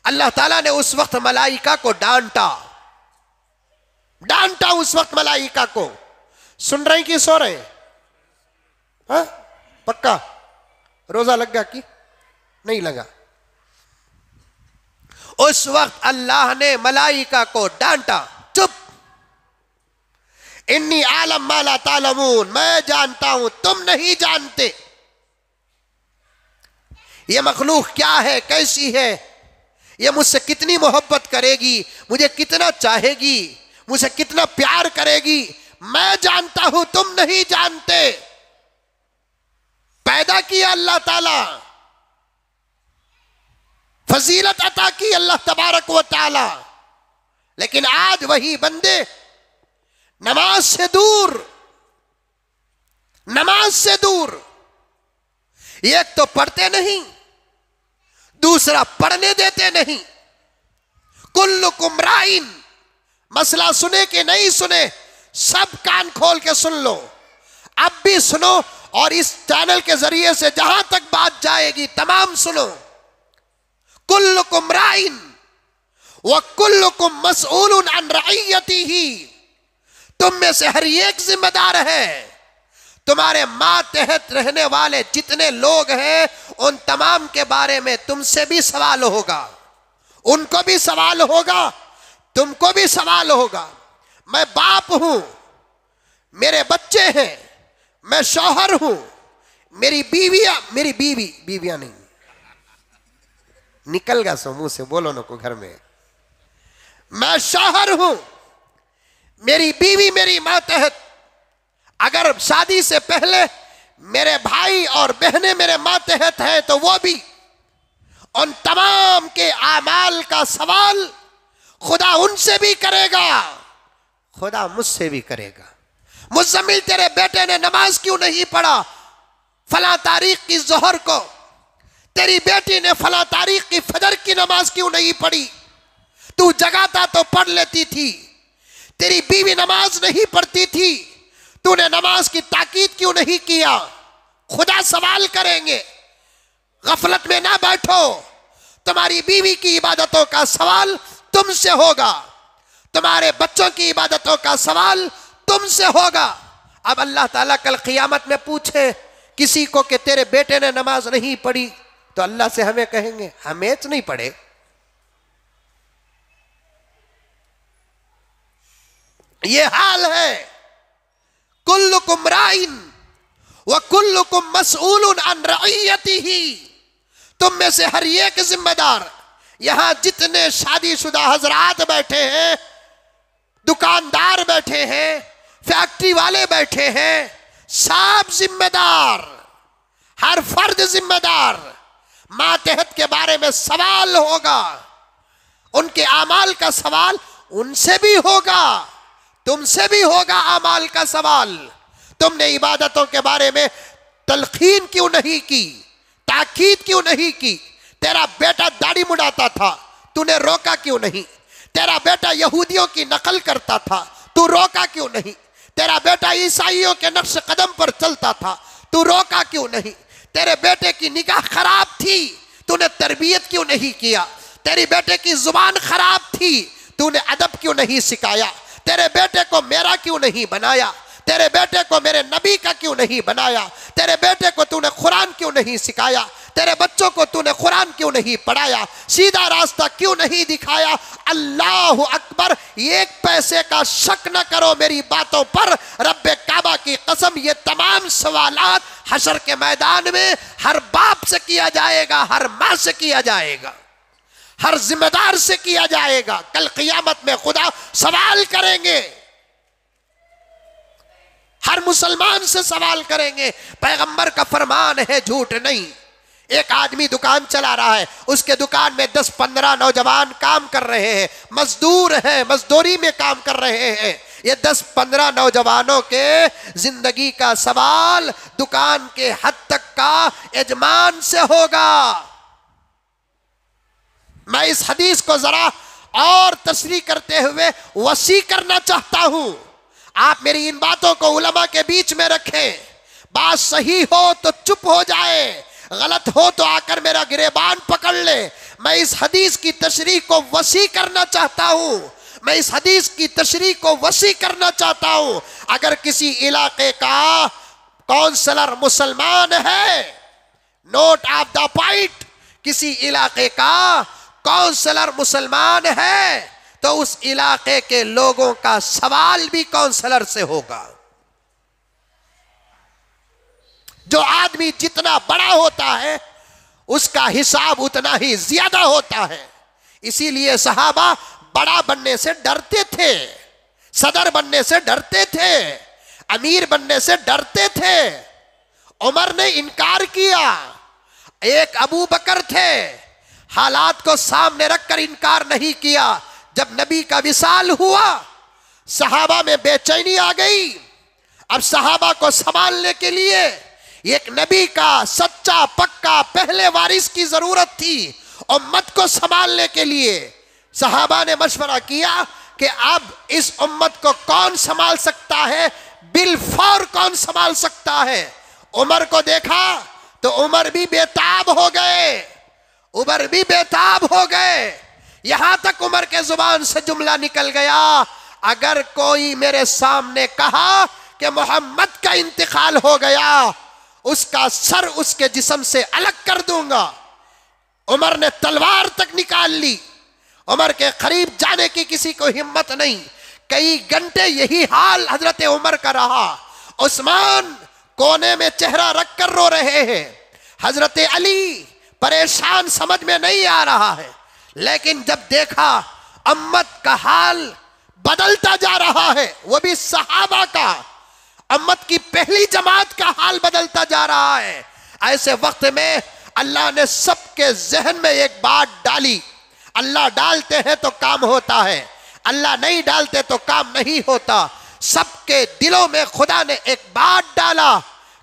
अल्लाह ताला ने उस वक्त मलाइका को डांटा उस वक्त मलाइका को। सुन रहे कि सो रहे? हाँ, पक्का रोजा लग गया कि नहीं लगा? उस वक्त अल्लाह ने मलाइका को डांटा, चुप, इन्नी आलम माला तालमून, मैं जानता हूं तुम नहीं जानते। ये मखलूक क्या है, कैसी है, ये मुझसे कितनी मोहब्बत करेगी, मुझे कितना चाहेगी, मुझे कितना प्यार करेगी, मैं जानता हूं तुम नहीं जानते। पैदा किया अल्लाह ताला, फजीलत अता की अल्लाह तबारक व ताला, लेकिन आज वही बंदे नमाज से दूर, एक तो पढ़ते नहीं, दूसरा पढ़ने देते नहीं। कुल्लुकुम राइन, मसला सुने कि नहीं सुने, सब कान खोल के सुन लो, अब भी सुनो, और इस चैनल के जरिए से जहां तक बात जाएगी तमाम सुनो। कुल्लुकुम राइन व कुल्लुकुम मसऊलुन अन रइयतिही, तुम में से हर एक जिम्मेदार है। तुम्हारे मातहत रहने वाले जितने लोग हैं उन तमाम के बारे में तुमसे भी सवाल होगा। उनको भी सवाल होगा, तुमको भी सवाल होगा। मैं बाप हूं, मेरे बच्चे हैं, मैं शौहर हूं, मेरी बीवियां नहीं, निकल गया सो मुंह से, बोलो ना को घर में। मैं शौहर हूं, मेरी बीवी मेरी मातहत, अगर शादी से पहले मेरे भाई और बहनें मेरे मातहत हैं तो वो भी, उन तमाम के आमाल का सवाल खुदा उनसे भी करेगा, खुदा मुझसे भी करेगा। मुज़म्मिल तेरे बेटे ने नमाज क्यों नहीं पढ़ा फला तारीख की जोहर को, तेरी बेटी ने फला तारीख की फजर की नमाज क्यों नहीं पढ़ी, तू जगाता तो पढ़ लेती थी। तेरी बीवी नमाज नहीं पढ़ती थी, तूने नमाज की ताकीद क्यों नहीं किया। खुदा सवाल करेंगे, गफलत में ना बैठो। तुम्हारी बीवी की इबादतों का सवाल तुमसे होगा, तुम्हारे बच्चों की इबादतों का सवाल तुमसे होगा। अब अल्लाह ताला कल क़ियामत में पूछे किसी को कि तेरे बेटे ने नमाज नहीं पढ़ी, तो अल्लाह से हमें कहेंगे हमें नहीं पढ़े। ये हाल है। कुल्लुकुम राइन व कुल्लुकुम मसऊलुन अन रइयतिही, तुम में से हर एक जिम्मेदार। यहां जितने शादीशुदा हजरात बैठे हैं, दुकानदार बैठे हैं, फैक्ट्री वाले बैठे हैं, सब जिम्मेदार, हर फर्द जिम्मेदार। मातहत के बारे में सवाल होगा, उनके आमाल का सवाल उनसे भी होगा, तुमसे भी होगा आमाल का सवाल। तुमने इबादतों के बारे में तलखीन क्यों नहीं की, ताकीद क्यों नहीं की। तेरा बेटा दाढ़ी मुड़ाता था, तूने रोका क्यों नहीं। तेरा बेटा यहूदियों की नकल करता था, तू रोका क्यों नहीं। तेरा बेटा ईसाइयों के नक्श कदम पर चलता था, तू रोका क्यों नहीं। तेरे बेटे की निगाह खराब थी, तूने तरबियत क्यों नहीं किया। तेरी बेटे की जुबान खराब थी, तूने अदब क्यों नहीं सिखाया। तेरे बेटे को मेरा क्यों नहीं बनाया, तेरे बेटे को मेरे नबी का क्यों नहीं बनाया। तेरे बेटे को तूने कुरान क्यों नहीं सिखाया, तेरे बच्चों को तूने कुरान क्यों नहीं पढ़ाया, सीधा रास्ता क्यों नहीं दिखाया। अल्लाह अकबर, एक पैसे का शक न करो मेरी बातों पर, रब्बे काबा की कसम, ये तमाम सवालात हशर के मैदान में हर बाप से किया जाएगा, हर माँ से किया जाएगा, हर जिम्मेदार से किया जाएगा। कल क़ियामत में खुदा सवाल करेंगे, हर मुसलमान से सवाल करेंगे। पैगंबर का फरमान है, झूठ नहीं। एक आदमी दुकान चला रहा है, उसके दुकान में 10-15 नौजवान काम कर रहे हैं, मजदूर हैं, मजदूरी में काम कर रहे हैं। ये 10-15 नौजवानों के जिंदगी का सवाल दुकान के हद तक का यजमान से होगा। मैं इस हदीस को जरा और तशरीह करते हुए वसी करना चाहता हूं। आप मेरी इन बातों को उलमा के बीच में रखें। बात सही हो तो चुप हो जाए, गलत हो तो आकर मेरा गिरेबान पकड़ ले। मैं इस हदीस की तशरीह को वसी करना चाहता हूं, मैं इस हदीस की तशरीह को वसी करना चाहता हूं। अगर किसी इलाके का काउंसलर मुसलमान है, नोट ऑफ द पॉइंट, किसी इलाके का काउंसलर मुसलमान है तो उस इलाके के लोगों का सवाल भी काउंसलर से होगा। जो आदमी जितना बड़ा होता है उसका हिसाब उतना ही ज्यादा होता है। इसीलिए सहाबा बड़ा बनने से डरते थे, सदर बनने से डरते थे, अमीर बनने से डरते थे। उमर ने इनकार किया, एक अबू बकर थे, हालात को सामने रखकर इनकार नहीं किया। जब नबी का विसाल हुआ, सहाबा में बेचैनी आ गई। अब सहाबा को संभालने के लिए एक नबी का सच्चा पक्का पहले वारिस की जरूरत थी। उम्मत को संभालने के लिए सहाबा ने मशवरा किया कि अब इस उम्मत को कौन संभाल सकता है, बिलफौर कौन संभाल सकता है। उमर को देखा तो उमर भी बेताब हो गए, उमर भी बेताब हो गए। यहां तक उमर के जुबान से जुमला निकल गया, अगर कोई मेरे सामने कहा कि मोहम्मद का इंतकाल हो गया, उसका सर उसके जिस्म से अलग कर दूंगा। उमर ने तलवार तक निकाल ली, उमर के करीब जाने की किसी को हिम्मत नहीं। कई घंटे यही हाल हजरत उमर का रहा। उस्मान कोने में चेहरा रखकर रो रहे हैं। हजरत अली परेशान, समझ में नहीं आ रहा है। लेकिन जब देखा उम्मत का हाल बदलता जा रहा है, वो भी सहाबा का, उम्मत की पहली जमात का हाल बदलता जा रहा है, ऐसे वक्त में अल्लाह ने सबके जहन में एक बात डाली। अल्लाह डालते हैं तो काम होता है, अल्लाह नहीं डालते तो काम नहीं होता। सबके दिलों में खुदा ने एक बात डाला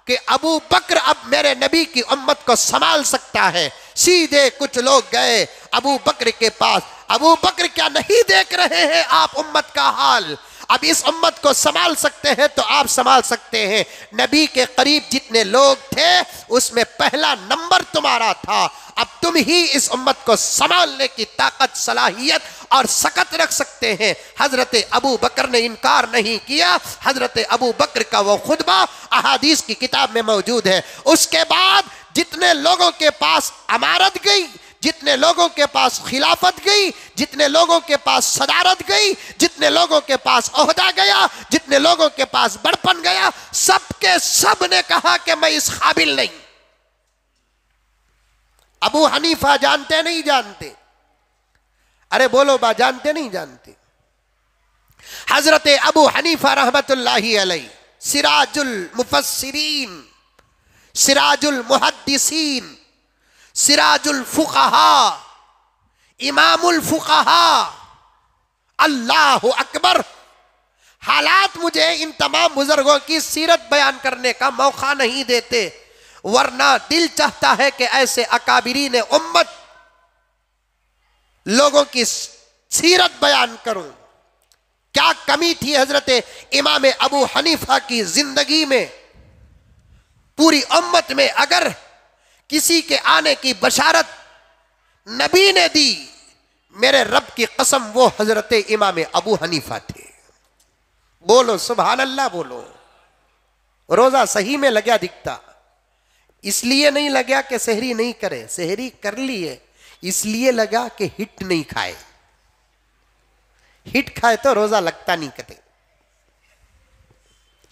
कि अबू बकर अब मेरे नबी की उम्मत को संभाल सकता है। सीधे कुछ लोग गए अबू बकर के पास। अबू बकर क्या नहीं देख रहे हैं आप उम्मत का हाल? अब इस उम्मत को संभाल सकते हैं तो आप संभाल सकते हैं। नबी के करीब जितने लोग थे उसमें पहला नंबर तुम्हारा था। अब तुम ही इस उम्मत को संभालने की ताकत, सलाहियत और सकत रख सकते हैं। हजरत अबू बकर ने इनकार नहीं किया। हजरत अबू बकर का वो खुतबा अहादीस की किताब में मौजूद है। उसके बाद जितने लोगों के पास अमारत गई, जितने लोगों के पास खिलाफत गई, जितने लोगों के पास सदारत गई, जितने लोगों के पास ओहदा गया, जितने लोगों के पास बड़पन गया, सबके सब ने कहा कि मैं इस काबिल नहीं। अबू हनीफा जानते नहीं जानते? अरे बोलो बा, जानते नहीं जानते? हजरत अबू हनीफा रहमतुल्लाहि अलैह सिराजुल मुफस्सिरीन, सिराजुल मुहद्दिसीन, सिराजुल फुक़हा, इमामुल फुक़हा, अल्लाहु अकबर। हालात मुझे इन तमाम बुजुर्गों की सीरत बयान करने का मौका नहीं देते, वरना दिल चाहता है कि ऐसे अकाबिरीन उम्मत लोगों की सीरत बयान करूं। क्या कमी थी हजरत इमाम अबू हनीफा की जिंदगी में? पूरी उम्मत में अगर किसी के आने की बशारत नबी ने दी, मेरे रब की कसम वो हजरत इमाम अबू हनीफा थे। बोलो सुभान अल्लाह बोलो। रोजा सही में लगा दिखता, इसलिए नहीं लगा कि सहरी नहीं करे, सहरी कर लिए, इसलिए लगा कि हिट नहीं खाए। हिट खाए तो रोजा लगता नहीं कते,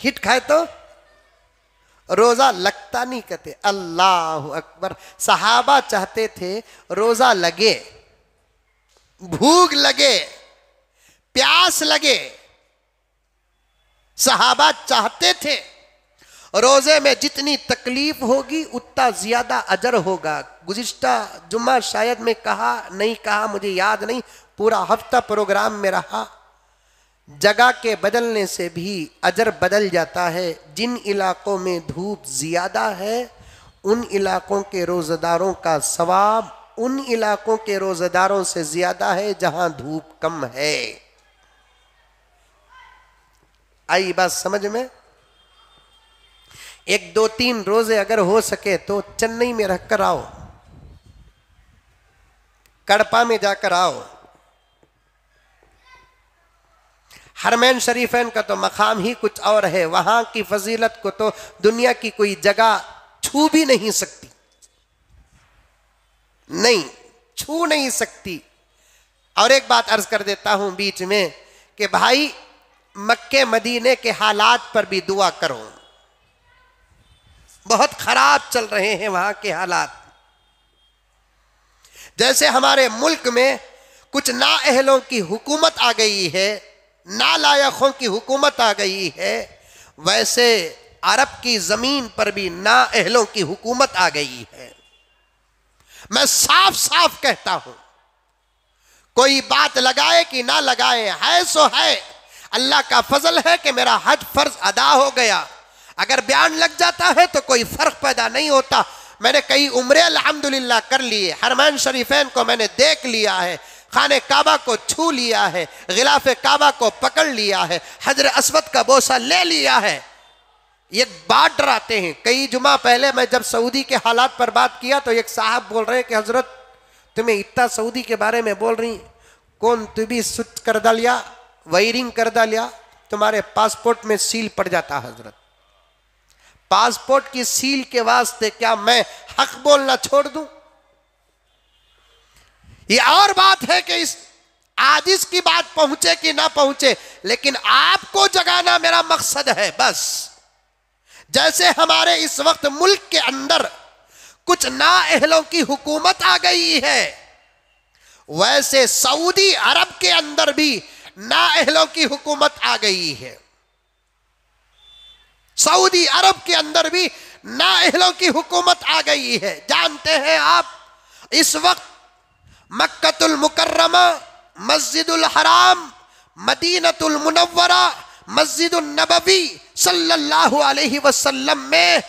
हिट खाए तो रोजा लगता नहीं कहते। अल्लाह अकबर। सहाबा चाहते थे रोजा लगे, भूख लगे, प्यास लगे। सहाबा चाहते थे रोजे में जितनी तकलीफ होगी उतना ज्यादा अजर होगा। गुज़िश्ता जुम्मा शायद में कहा नहीं कहा मुझे याद नहीं, पूरा हफ्ता प्रोग्राम में रहा। जगह के बदलने से भी अजर बदल जाता है। जिन इलाकों में धूप ज़्यादा है उन इलाकों के रोज़ेदारों का सवाब उन इलाकों के रोज़ेदारों से ज़्यादा है जहां धूप कम है। आई बात समझ में? 1, 2, 3 रोजे अगर हो सके तो चेन्नई में रखकर आओ, कड़पा में जाकर आओ। हरमैन शरीफैन का तो मकाम ही कुछ और है, वहां की फजीलत को तो दुनिया की कोई जगह छू भी नहीं सकती, नहीं छू नहीं सकती। और एक बात अर्ज कर देता हूं बीच में कि भाई मक्के मदीने के हालात पर भी दुआ करो, बहुत खराब चल रहे हैं वहां के हालात। जैसे हमारे मुल्क में कुछ नाअहलों की हुकूमत आ गई है, नालायकों की हुकूमत आ गई है, वैसे अरब की जमीन पर भी नाअहलों की हुकूमत आ गई है। मैं साफ साफ कहता हूं, कोई बात लगाए कि ना लगाए, है सो है। अल्लाह का फजल है कि मेरा हज फर्ज अदा हो गया। अगर बयान लग जाता है तो कोई फर्क पैदा नहीं होता। मैंने कई उम्रे अल्हम्दुलिल्लाह कर लिए, हरमैन शरीफैन को मैंने देख लिया है, खाने काबा को छू लिया है, गिलाफे काबा को पकड़ लिया है, हजर अस्वद का बोसा ले लिया है। ये बात डराते हैं। कई जुमा पहले मैं जब सऊदी के हालात पर बात किया तो एक साहब बोल रहे हैं कि हजरत तुम्हें इतना सऊदी के बारे में बोल रही, कौन तू भी सुच कर डालिया, वायरिंग कर डालिया, तुम्हारे पासपोर्ट में सील पड़ जाता। हजरत पासपोर्ट की सील के वास्ते क्या मैं हक बोलना छोड़ दूं? ये और बात है कि इस आज इसकी बात पहुंचे कि ना पहुंचे, लेकिन आपको जगाना मेरा मकसद है बस। जैसे हमारे इस वक्त मुल्क के अंदर कुछ नाअहलों की हुकूमत आ गई है, वैसे सऊदी अरब के अंदर भी नाअहलों की हुकूमत आ गई है। सऊदी अरब के अंदर भी नाअहलों की हुकूमत आ गई है। जानते हैं आप, इस वक्त मक्कतुल मुकर्रमा, मस्जिदुल हराम, मदीनतुल मुनव्वरा, मस्जिदुल नबवी सल्लल्लाहु अलैहि वसल्लम में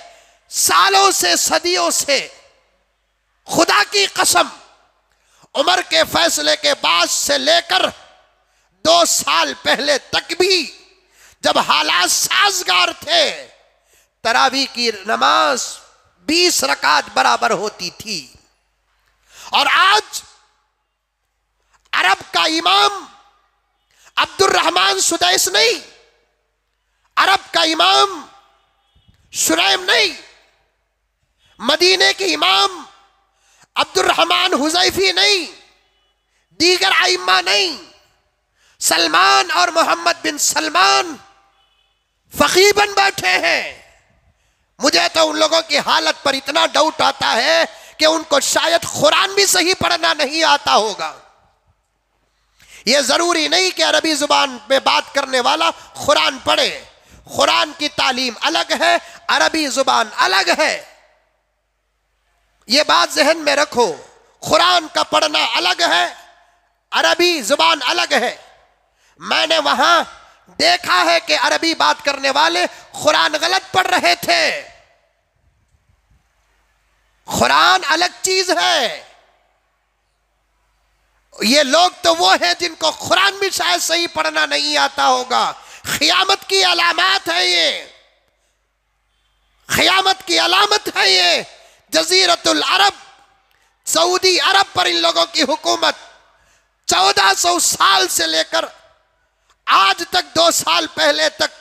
सालों से, सदियों से, खुदा की कसम, उमर के फैसले के बाद से लेकर 2 साल पहले तक भी जब हालात साजगार थे, तरावी की नमाज 20 रकात बराबर होती थी। और आज अरब का इमाम अब्दुर्रहमान सुदैस नहीं, अरब का इमाम शुरैम नहीं, मदीने के इमाम अब्दुर्रहमान हुज़ैफी नहीं, दीगर आइम्मा नहीं, सलमान और मोहम्मद बिन सलमान फकीह बन बैठे हैं। मुझे तो उन लोगों की हालत पर इतना डाउट आता है कि उनको शायद कुरान भी सही पढ़ना नहीं आता होगा। यह जरूरी नहीं कि अरबी जुबान में बात करने वाला कुरान पढ़े। कुरान की तालीम अलग है, अरबी जुबान अलग है, यह बात जहन में रखो। कुरान का पढ़ना अलग है, अरबी जुबान अलग है। मैंने वहां देखा है कि अरबी बात करने वाले कुरान गलत पढ़ रहे थे। कुरान अलग चीज है। ये लोग तो वो हैं जिनको कुरान भी शायद सही पढ़ना नहीं आता होगा। क़यामत की अलामत है ये, क़यामत की अलामत है ये। जजीरतुल अरब, सऊदी अरब पर इन लोगों की हुकूमत 1400 साल से लेकर आज तक, 2 साल पहले तक,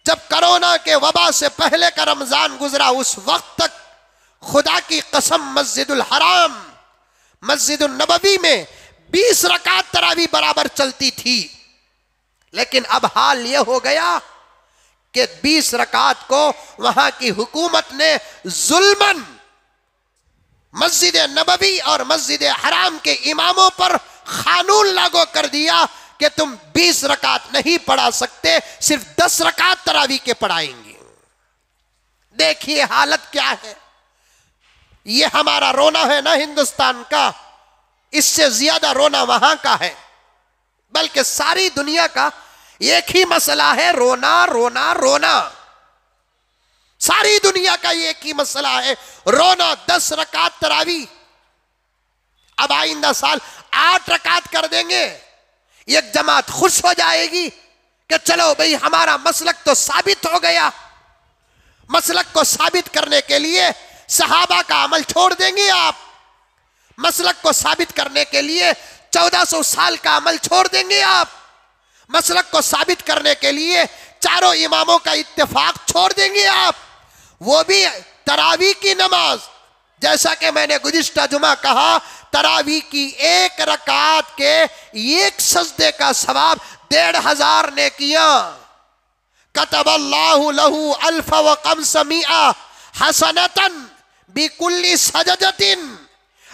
जब कोरोना के वबा से पहले का रमजान गुजरा, उस वक्त तक खुदा की कसम मस्जिदुल हराम, मस्जिदुल नबवी में 20 रकात तरावी बराबर चलती थी। लेकिन अब हाल यह हो गया कि 20 रकात को वहां की हुकूमत ने जुल्मन मस्जिद नबवी और मस्जिद हराम के इमामों पर कानून लागू कर दिया कि तुम 20 रकात नहीं पढ़ा सकते, सिर्फ 10 रकात तरावी के पढ़ाएंगे। देखिए हालत क्या है। ये हमारा रोना है ना हिंदुस्तान का, इससे ज्यादा रोना वहां का है। बल्कि सारी दुनिया का एक ही मसला है, रोना रोना रोना। सारी दुनिया का एक ही मसला है, रोना। 10 रकात तरावी, अब आइंदा साल 8 रकात कर देंगे। एक जमात खुश हो जाएगी कि चलो भाई हमारा मसलक तो साबित हो गया। मसलक को साबित करने के लिए सहाबा का अमल छोड़ देंगे आप। मसलक को साबित करने के लिए 1400 साल का अमल छोड़ देंगे आप। मसलक को साबित करने के लिए चारों इमामों का इत्तेफाक छोड़ देंगे आप। वो भी तरावी की नमाज, जैसा कि मैंने गुज़िश्ता जुमा कहा, तरावी की 1 रकात के 1 सजदे का सवाब 1500 ने किया। कतबल्लाहु लहू अल्फ व कमसमिया हसनतन बिकुल्ली सजदतिन।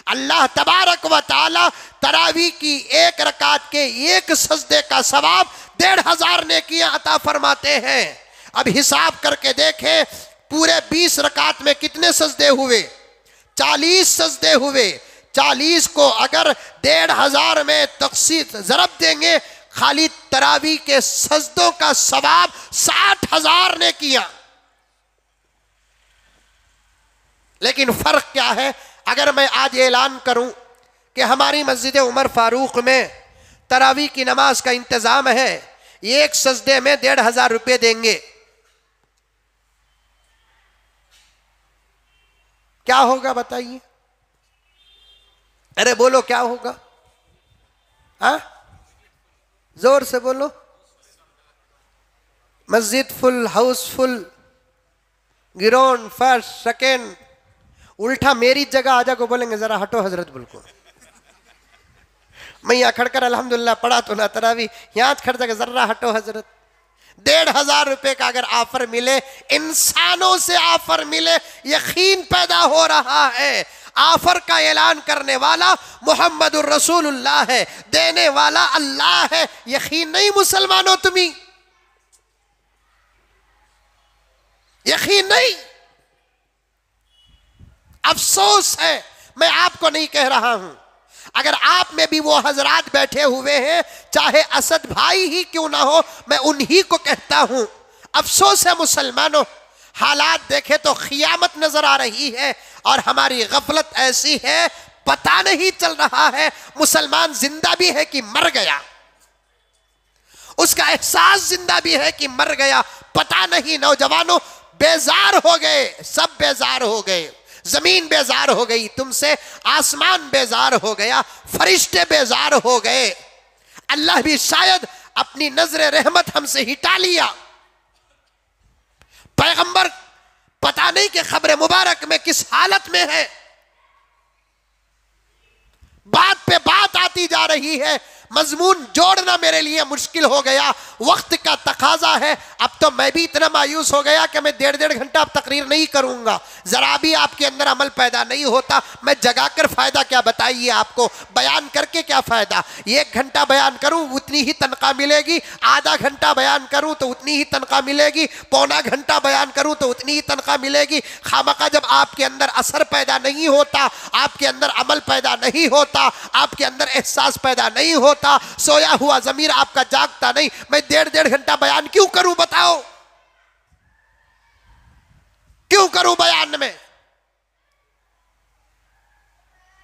अल्लाह तबारक व ताला तरावी की 1 रकात के 1 सजदे का सवाब 1500 ने किया अता फरमाते हैं। अब हिसाब करके देखें, पूरे 20 रकात में कितने सजदे हुए? 40 सजदे हुए। 40 को अगर 1500 में तक़सीम ज़रब देंगे, खाली तरावी के सजदों का सवाब 60,000 ने किया। लेकिन फर्क क्या है? अगर मैं आज ऐलान करूं कि हमारी मस्जिद उमर फारूक में तरावी की नमाज का इंतजाम है, 1 सजदे में 1500 रुपये देंगे, क्या होगा बताइए? अरे बोलो क्या होगा? हाँ, जोर से बोलो। मस्जिद full, house full, ground first second. उल्टा मेरी जगह आजा को बोलेंगे जरा हटो हजरत बिल्कुल। मैं यहाँ खड़कर अल्हम्दुलिल्लाह पढ़ा तो ना तरावी, यहाँ खड़ जाकर जर्रा हटो हजरत, 1500 रुपए का अगर ऑफर मिले, इंसानों से ऑफर मिले, यकीन पैदा हो रहा है ऑफर का ऐलान करने वाला मुहम्मदुर रसूलुल्लाह है, देने वाला अल्लाह है। यकीन नहीं मुसलमानों तुम्हें, यकीन नहीं। अफसोस है, मैं आपको नहीं कह रहा हूं, अगर आप में भी वो हजरात बैठे हुए हैं, चाहे असद भाई ही क्यों ना हो, मैं उन्हीं को कहता हूं, अफसोस है मुसलमानों, हालात देखे तो खियामत नजर आ रही है और हमारी गफलत ऐसी है, पता नहीं चल रहा है मुसलमान जिंदा भी है कि मर गया, उसका एहसास जिंदा भी है कि मर गया, पता नहीं। नौजवानों बेजार हो गए, सब बेजार हो गए, जमीन बेजार हो गई तुमसे, आसमान बेजार हो गया, फरिश्ते बेजार हो गए, अल्लाह भी शायद अपनी नजर रहमत हमसे हिटा लिया। पैगंबर पता नहीं कि खबरे मुबारक में किस हालत में है, बात पे बात आती जा रही है, मजमून जोड़ना मेरे लिए मुश्किल हो गया, वक्त का तकाजा है। अब तो मैं भी इतना मायूस हो गया कि मैं 1.5 घंटा अब तकरीर नहीं करूंगा, जरा भी आपके अंदर अमल पैदा नहीं होता, मैं जगाकर फायदा क्या बताइए आपको, बयान करके क्या फायदा। 1 घंटा बयान करूं उतनी ही तनख्वाह मिलेगी, आधा घंटा बयान करूं तो उतनी ही तनख्वाह मिलेगी, पौना घंटा बयान करूं तो उतनी ही तनख्वाह मिलेगी। खामखा जब आपके अंदर असर पैदा नहीं होता, आपके अंदर अमल पैदा नहीं होता, आपके अंदर एहसास पैदा नहीं होता, सोया हुआ ज़मीर आपका जागता नहीं, मैं 1.5 घंटा बयान क्यों करूं बताओ, क्यों करूं बयान में,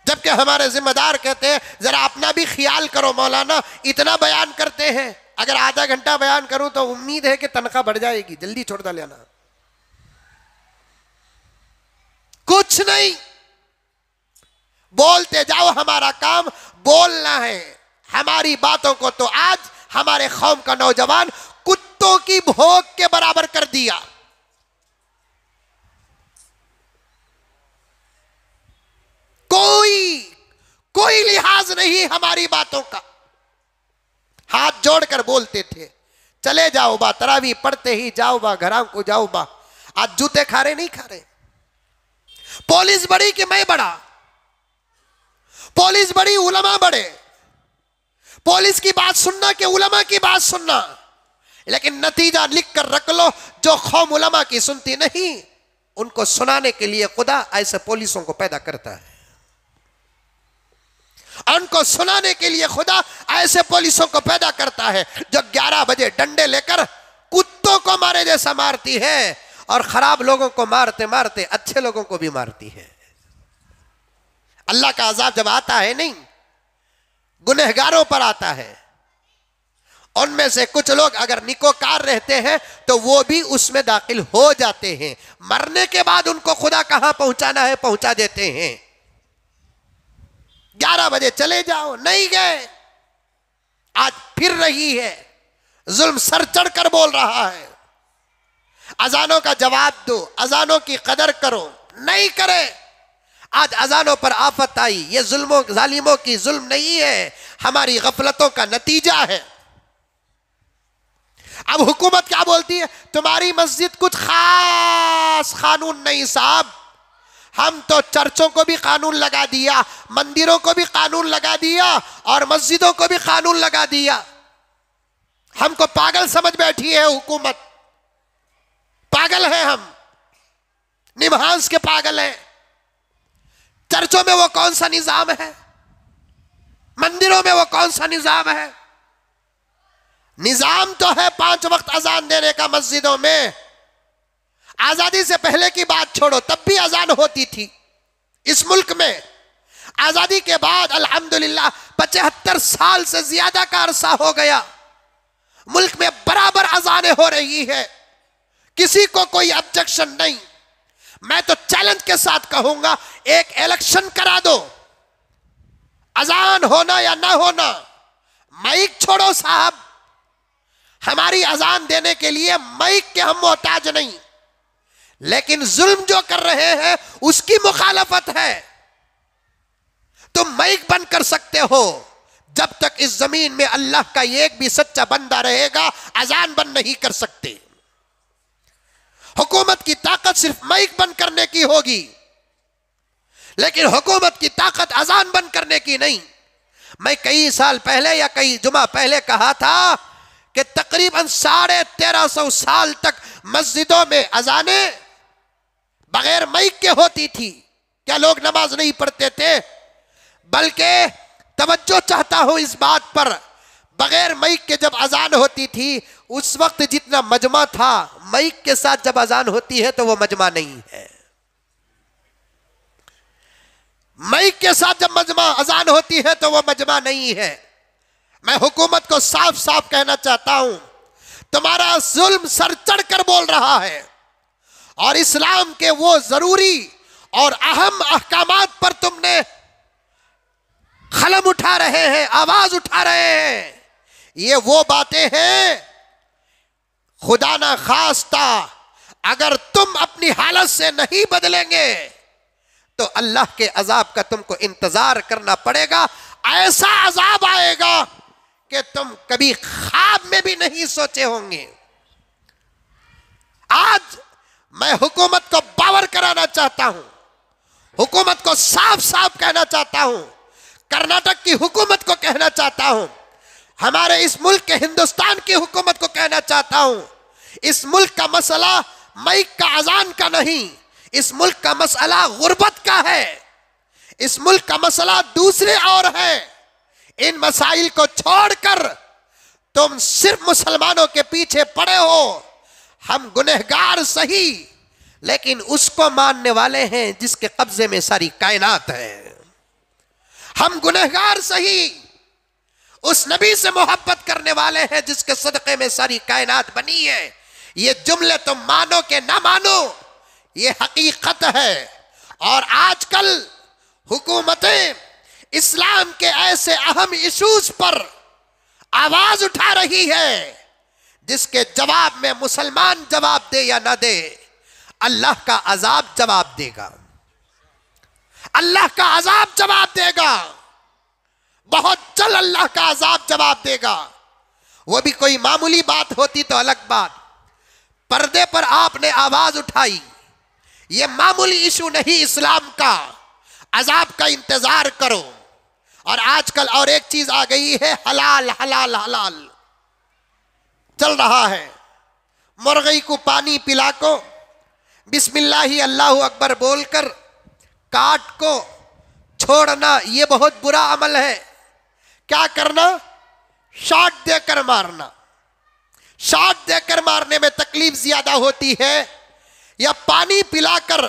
जबकि हमारे जिम्मेदार कहते हैं जरा अपना भी ख्याल करो मौलाना, इतना बयान करते हैं, अगर आधा घंटा बयान करूं तो उम्मीद है कि तनख्वाह बढ़ जाएगी, जल्दी छोड़ दे लेना। कुछ नहीं, बोलते जाओ, हमारा काम बोलना है। हमारी बातों को तो आज हमारे कौम का नौजवान कुत्तों की भोग के बराबर कर दिया। कोई लिहाज नहीं हमारी बातों का, हाथ जोड़कर बोलते थे चले जाओ बा, तरावी पढ़ते ही जाओ बा, घरों को जाओ बा। आज जूते खा रहे नहीं खा रहे, पुलिस बड़ी कि मैं बड़ा, पुलिस बड़ी उलमा बड़े, पुलिस की बात सुनना कि उलमा की बात सुनना, लेकिन नतीजा लिख कर रख लो, जो कौम उलमा की सुनती नहीं उनको सुनाने के लिए खुदा ऐसे पुलिसों को पैदा करता है, उनको सुनाने के लिए खुदा ऐसे पुलिसों को पैदा करता है जो 11 बजे डंडे लेकर कुत्तों को मारे जैसा मारती है और खराब लोगों को मारते मारते अच्छे लोगों को भी मारती है। अल्लाह का अजाब जब आता है नहीं, गुनहगारों पर आता है, उनमें से कुछ लोग अगर निकोकार रहते हैं तो वो भी उसमें दाखिल हो जाते हैं, मरने के बाद उनको खुदा कहां पहुंचाना है पहुंचा देते हैं। 11 बजे चले जाओ, नहीं गए, आज फिर रही है, जुल्म सर चढ़कर बोल रहा है, अजानों का जवाब दो, अजानों की कदर करो, नहीं करे, आज अजानों पर आफत आई, ये जुल्मों जालिमों की जुल्म नहीं है, हमारी गफलतों का नतीजा है। अब हुकूमत क्या बोलती है, तुम्हारी मस्जिद कुछ खास कानून नहीं साहब, हम तो चर्चों को भी कानून लगा दिया, मंदिरों को भी कानून लगा दिया और मस्जिदों को भी कानून लगा दिया। हमको पागल समझ बैठी है हुकूमत, पागल है हम, निमहांस के पागल हैं। चर्चों में वो कौन सा निजाम है, मंदिरों में वो कौन सा निजाम है? निजाम तो है 5 वक्त अजान देने का मस्जिदों में। आजादी से पहले की बात छोड़ो, तब भी अजान होती थी इस मुल्क में। आजादी के बाद अल्हम्दुलिल्लाह 75 साल से ज्यादा का अरसा हो गया, मुल्क में बराबर अजानें हो रही है, किसी को कोई ऑब्जेक्शन नहीं। मैं तो चैलेंज के साथ कहूंगा, एक इलेक्शन करा दो, अजान होना या ना होना, माइक छोड़ो साहब, हमारी अजान देने के लिए माइक के हम मोहताज नहीं, लेकिन जुल्म जो कर रहे हैं उसकी मुखालफत है। तुम माइक बंद कर सकते हो, जब तक इस जमीन में अल्लाह का एक भी सच्चा बंदा रहेगा अजान बंद नहीं कर सकते। हुकूमत की ताकत सिर्फ माइक बंद करने की होगी, लेकिन हुकूमत की ताकत अजान बंद करने की नहीं। मैं कई साल पहले या कई जुमा पहले कहा था कि तकरीबन 1350 साल तक मस्जिदों में अजाने बगैर माइक के होती थी। क्या लोग नमाज नहीं पढ़ते थे? बल्कि तवज्जो चाहता हूं इस बात पर, बगैर माइक के जब अजान होती थी उस वक्त जितना मजमा था, माइक के साथ जब अजान होती है तो वो मजमा नहीं है। माइक के साथ जब मजमा अजान होती है तो वो मजमा नहीं है। मैं हुकूमत को साफ साफ कहना चाहता हूं, तुम्हारा जुल्म सर चढ़कर बोल रहा है और इस्लाम के वो जरूरी और अहम अहकामात पर तुमने खलम उठा रहे हैं, आवाज उठा रहे हैं। ये वो बातें हैं, खुदा ना खास्ता अगर तुम अपनी हालत से नहीं बदलेंगे तो अल्लाह के अजाब का तुमको इंतजार करना पड़ेगा। ऐसा अजाब आएगा कि तुम कभी ख्वाब में भी नहीं सोचे होंगे। आज मैं हुकूमत को बावर कराना चाहता हूं, हुकूमत को साफ साफ कहना चाहता हूं, कर्नाटक की हुकूमत को कहना चाहता हूं, हमारे इस मुल्क के हिंदुस्तान की हुकूमत को कहना चाहता हूं, इस मुल्क का मसला माइक का अजान का नहीं, इस मुल्क का मसला गुर्बत का है, इस मुल्क का मसला दूसरे और है। इन मसाइल को छोड़कर तुम सिर्फ मुसलमानों के पीछे पड़े हो। हम गुनहगार सही, लेकिन उसको मानने वाले हैं जिसके कब्जे में सारी कायनात है। हम गुनहगार सही, उस नबी से मोहब्बत करने वाले हैं जिसके सदक़े में सारी कायनात बनी है। ये जुमले तुम मानो कि ना मानो, ये हकीकत है। और आजकल हुकूमतें इस्लाम के ऐसे अहम इशूज पर आवाज उठा रही है जिसके जवाब में मुसलमान जवाब दे या ना दे, अल्लाह का अजाब जवाब देगा, अल्लाह का अजाब जवाब देगा, बहुत जल्द अल्लाह का अजाब जवाब देगा। वो भी कोई मामूली बात होती तो अलग बात, पर्दे पर आपने आवाज उठाई, ये मामूली इशू नहीं इस्लाम का, अजाब का इंतजार करो। और आजकल और एक चीज आ गई है, हलाल हलाल हलाल चल रहा है। मुर्गी को पानी पिला को बिस्मिल्लाही अल्लाहु अकबर बोलकर काट को छोड़ना, ये बहुत बुरा अमल है। क्या करना? शॉट देकर मारना। शॉट देकर मारने में तकलीफ ज्यादा होती है या पानी पिलाकर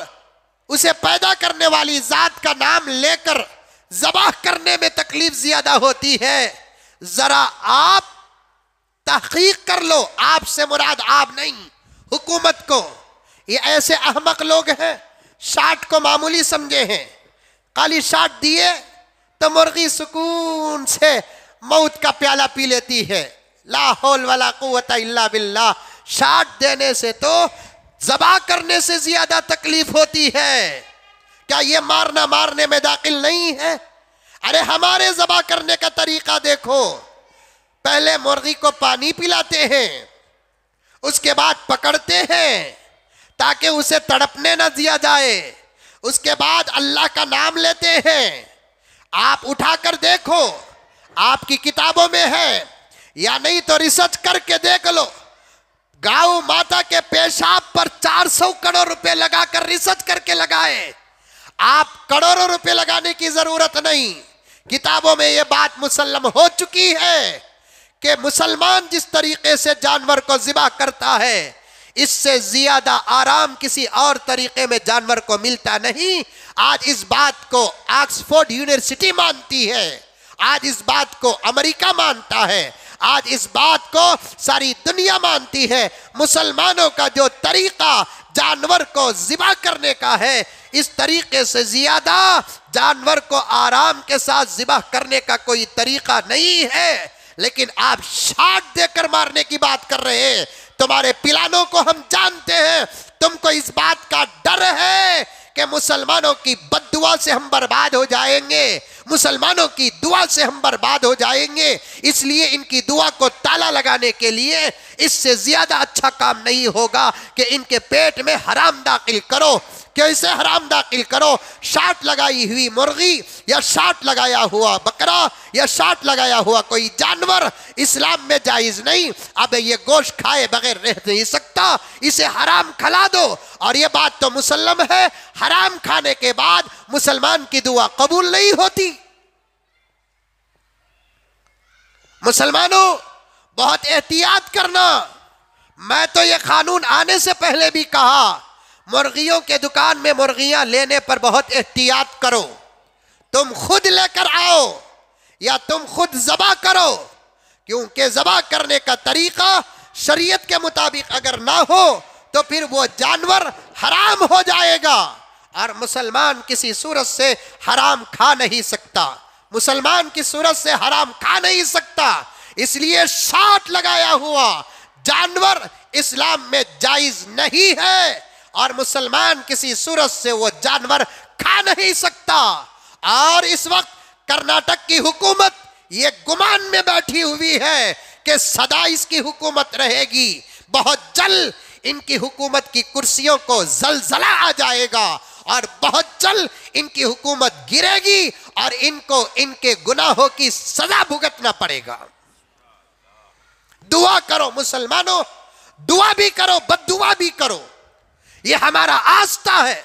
उसे पैदा करने वाली जात का नाम लेकर ज़बाह करने में तकलीफ ज्यादा होती है? जरा आप तहकीक कर लो, आपसे मुराद आप नहीं, हुकूमत को। ये ऐसे अहमक लोग हैं, शॉट को मामूली समझे हैं, खाली शॉट दिए तो मुर्गी सुकून से मौत का प्याला पी लेती है। ला हौल वला कुव्वता इल्ला बिल्लाह। शॉट देने से तो ज़बाह करने से ज्यादा तकलीफ होती है। क्या ये मारना मारने में दाखिल नहीं है? अरे हमारे ज़बाह करने का तरीका देखो, पहले मुर्गी को पानी पिलाते हैं, उसके बाद पकड़ते हैं ताकि उसे तड़पने न दिया जाए, उसके बाद अल्लाह का नाम लेते हैं। आप उठाकर देखो, आपकी किताबों में है या नहीं तो रिसर्च करके देख लो। गाँव माता के पेशाब पर 400 करोड़ रुपए लगाकर रिसर्च करके लगाए। आप करोड़ों रुपए लगाने की जरूरत नहीं, किताबों में यह बात मुसल्लम हो चुकी है कि मुसलमान जिस तरीके से जानवर को ज़िबा करता है, इससे ज्यादा आराम किसी और तरीके में जानवर को मिलता नहीं। आज इस बात को ऑक्सफोर्ड यूनिवर्सिटी मानती है, आज इस बात को अमेरिका मानता है, आज इस बात को सारी दुनिया मानती है। मुसलमानों का जो तरीका जानवर को ज़िबा करने का है, इस तरीके से ज्यादा जानवर को आराम के साथ ज़िबा करने का कोई तरीका नहीं है। लेकिन आप शॉट देकर मारने की बात कर रहे हैं। तुम्हारे पिलानों को हम जानते हैं, तुमको इस बात का डर है कि मुसलमानों की बद्दुआ से हम बर्बाद हो जाएंगे, मुसलमानों की दुआ से हम बर्बाद हो जाएंगे। इसलिए इनकी दुआ को ताला लगाने के लिए इससे ज्यादा अच्छा काम नहीं होगा कि इनके पेट में हराम दाखिल करो। कैसे हराम दाखिल करो? शाट लगाई हुई मुर्गी या शाट लगाया हुआ बकरा या शाट लगाया हुआ कोई जानवर इस्लाम में जायज नहीं। अब ये गोश्त खाए बगैर रह नहीं सकता, इसे हराम खिला दो। और ये बात तो मुसल्लम है, हराम खाने के बाद मुसलमान की दुआ कबूल नहीं होती। मुसलमानों, बहुत एहतियात करना। मैं तो ये कानून आने से पहले भी कहा, मुर्गियों के दुकान में मुर्गियां लेने पर बहुत एहतियात करो। तुम खुद लेकर आओ या तुम खुद ज़बा करो, क्योंकि ज़बा करने का तरीका शरीयत के मुताबिक अगर ना हो तो फिर वो जानवर हराम हो जाएगा। और मुसलमान किसी सूरत से हराम खा नहीं सकता, मुसलमान की सूरत से हराम खा नहीं सकता। इसलिए शाट लगाया हुआ जानवर इस्लाम में जायज नहीं है और मुसलमान किसी सूरत से वो जानवर खा नहीं सकता। और इस वक्त कर्नाटक की हुकूमत ये गुमान में बैठी हुई है कि सदा इसकी हुकूमत रहेगी। बहुत जल्द इनकी हुकूमत की कुर्सियों को जलजला आ जाएगा और बहुत जल्द इनकी हुकूमत गिरेगी और इनको इनके गुनाहों की सजा भुगतना पड़ेगा। दुआ करो मुसलमानों, दुआ भी करो, बद्दुआ भी करो। ये हमारा आस्था है।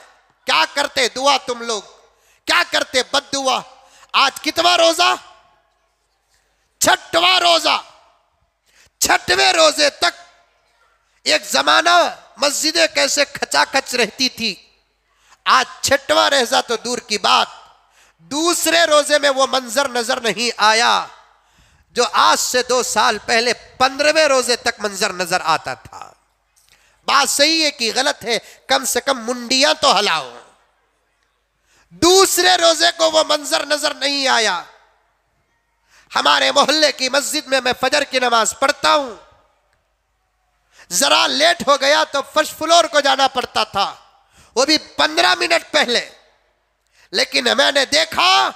क्या करते दुआ तुम लोग, क्या करते बद्दुआ? आज कितवा रोजा? 6वां रोजा। 6वें रोजे तक एक जमाना मस्जिदें कैसे खचाखच रहती थी, आज 6वां रोजा तो दूर की बात, दूसरे रोजे में वो मंजर नजर नहीं आया जो आज से 2 साल पहले 15वें रोजे तक मंजर नजर आता था। बात सही है कि गलत है? कम से कम मुंडियां तो हिलाओ। दूसरे रोजे को वो मंजर नजर नहीं आया। हमारे मोहल्ले की मस्जिद में मैं फजर की नमाज पढ़ता हूं, जरा लेट हो गया तो फर्स्ट फ्लोर को जाना पड़ता था, वो भी 15 मिनट पहले। लेकिन मैंने देखा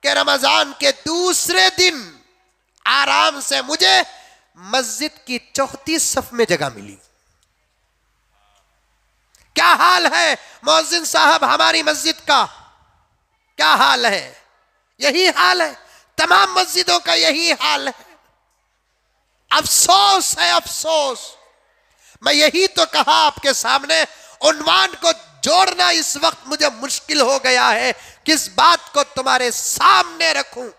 कि रमजान के दूसरे दिन आराम से मुझे मस्जिद की 34 सफ में जगह मिली। क्या हाल है मुअज्जिन साहब हमारी मस्जिद का, क्या हाल है? यही हाल है, तमाम मस्जिदों का यही हाल है। अफसोस है, अफसोस। मैं यही तो कहा आपके सामने, उन्वान को जोड़ना इस वक्त मुझे मुश्किल हो गया है। किस बात को तुम्हारे सामने रखूं?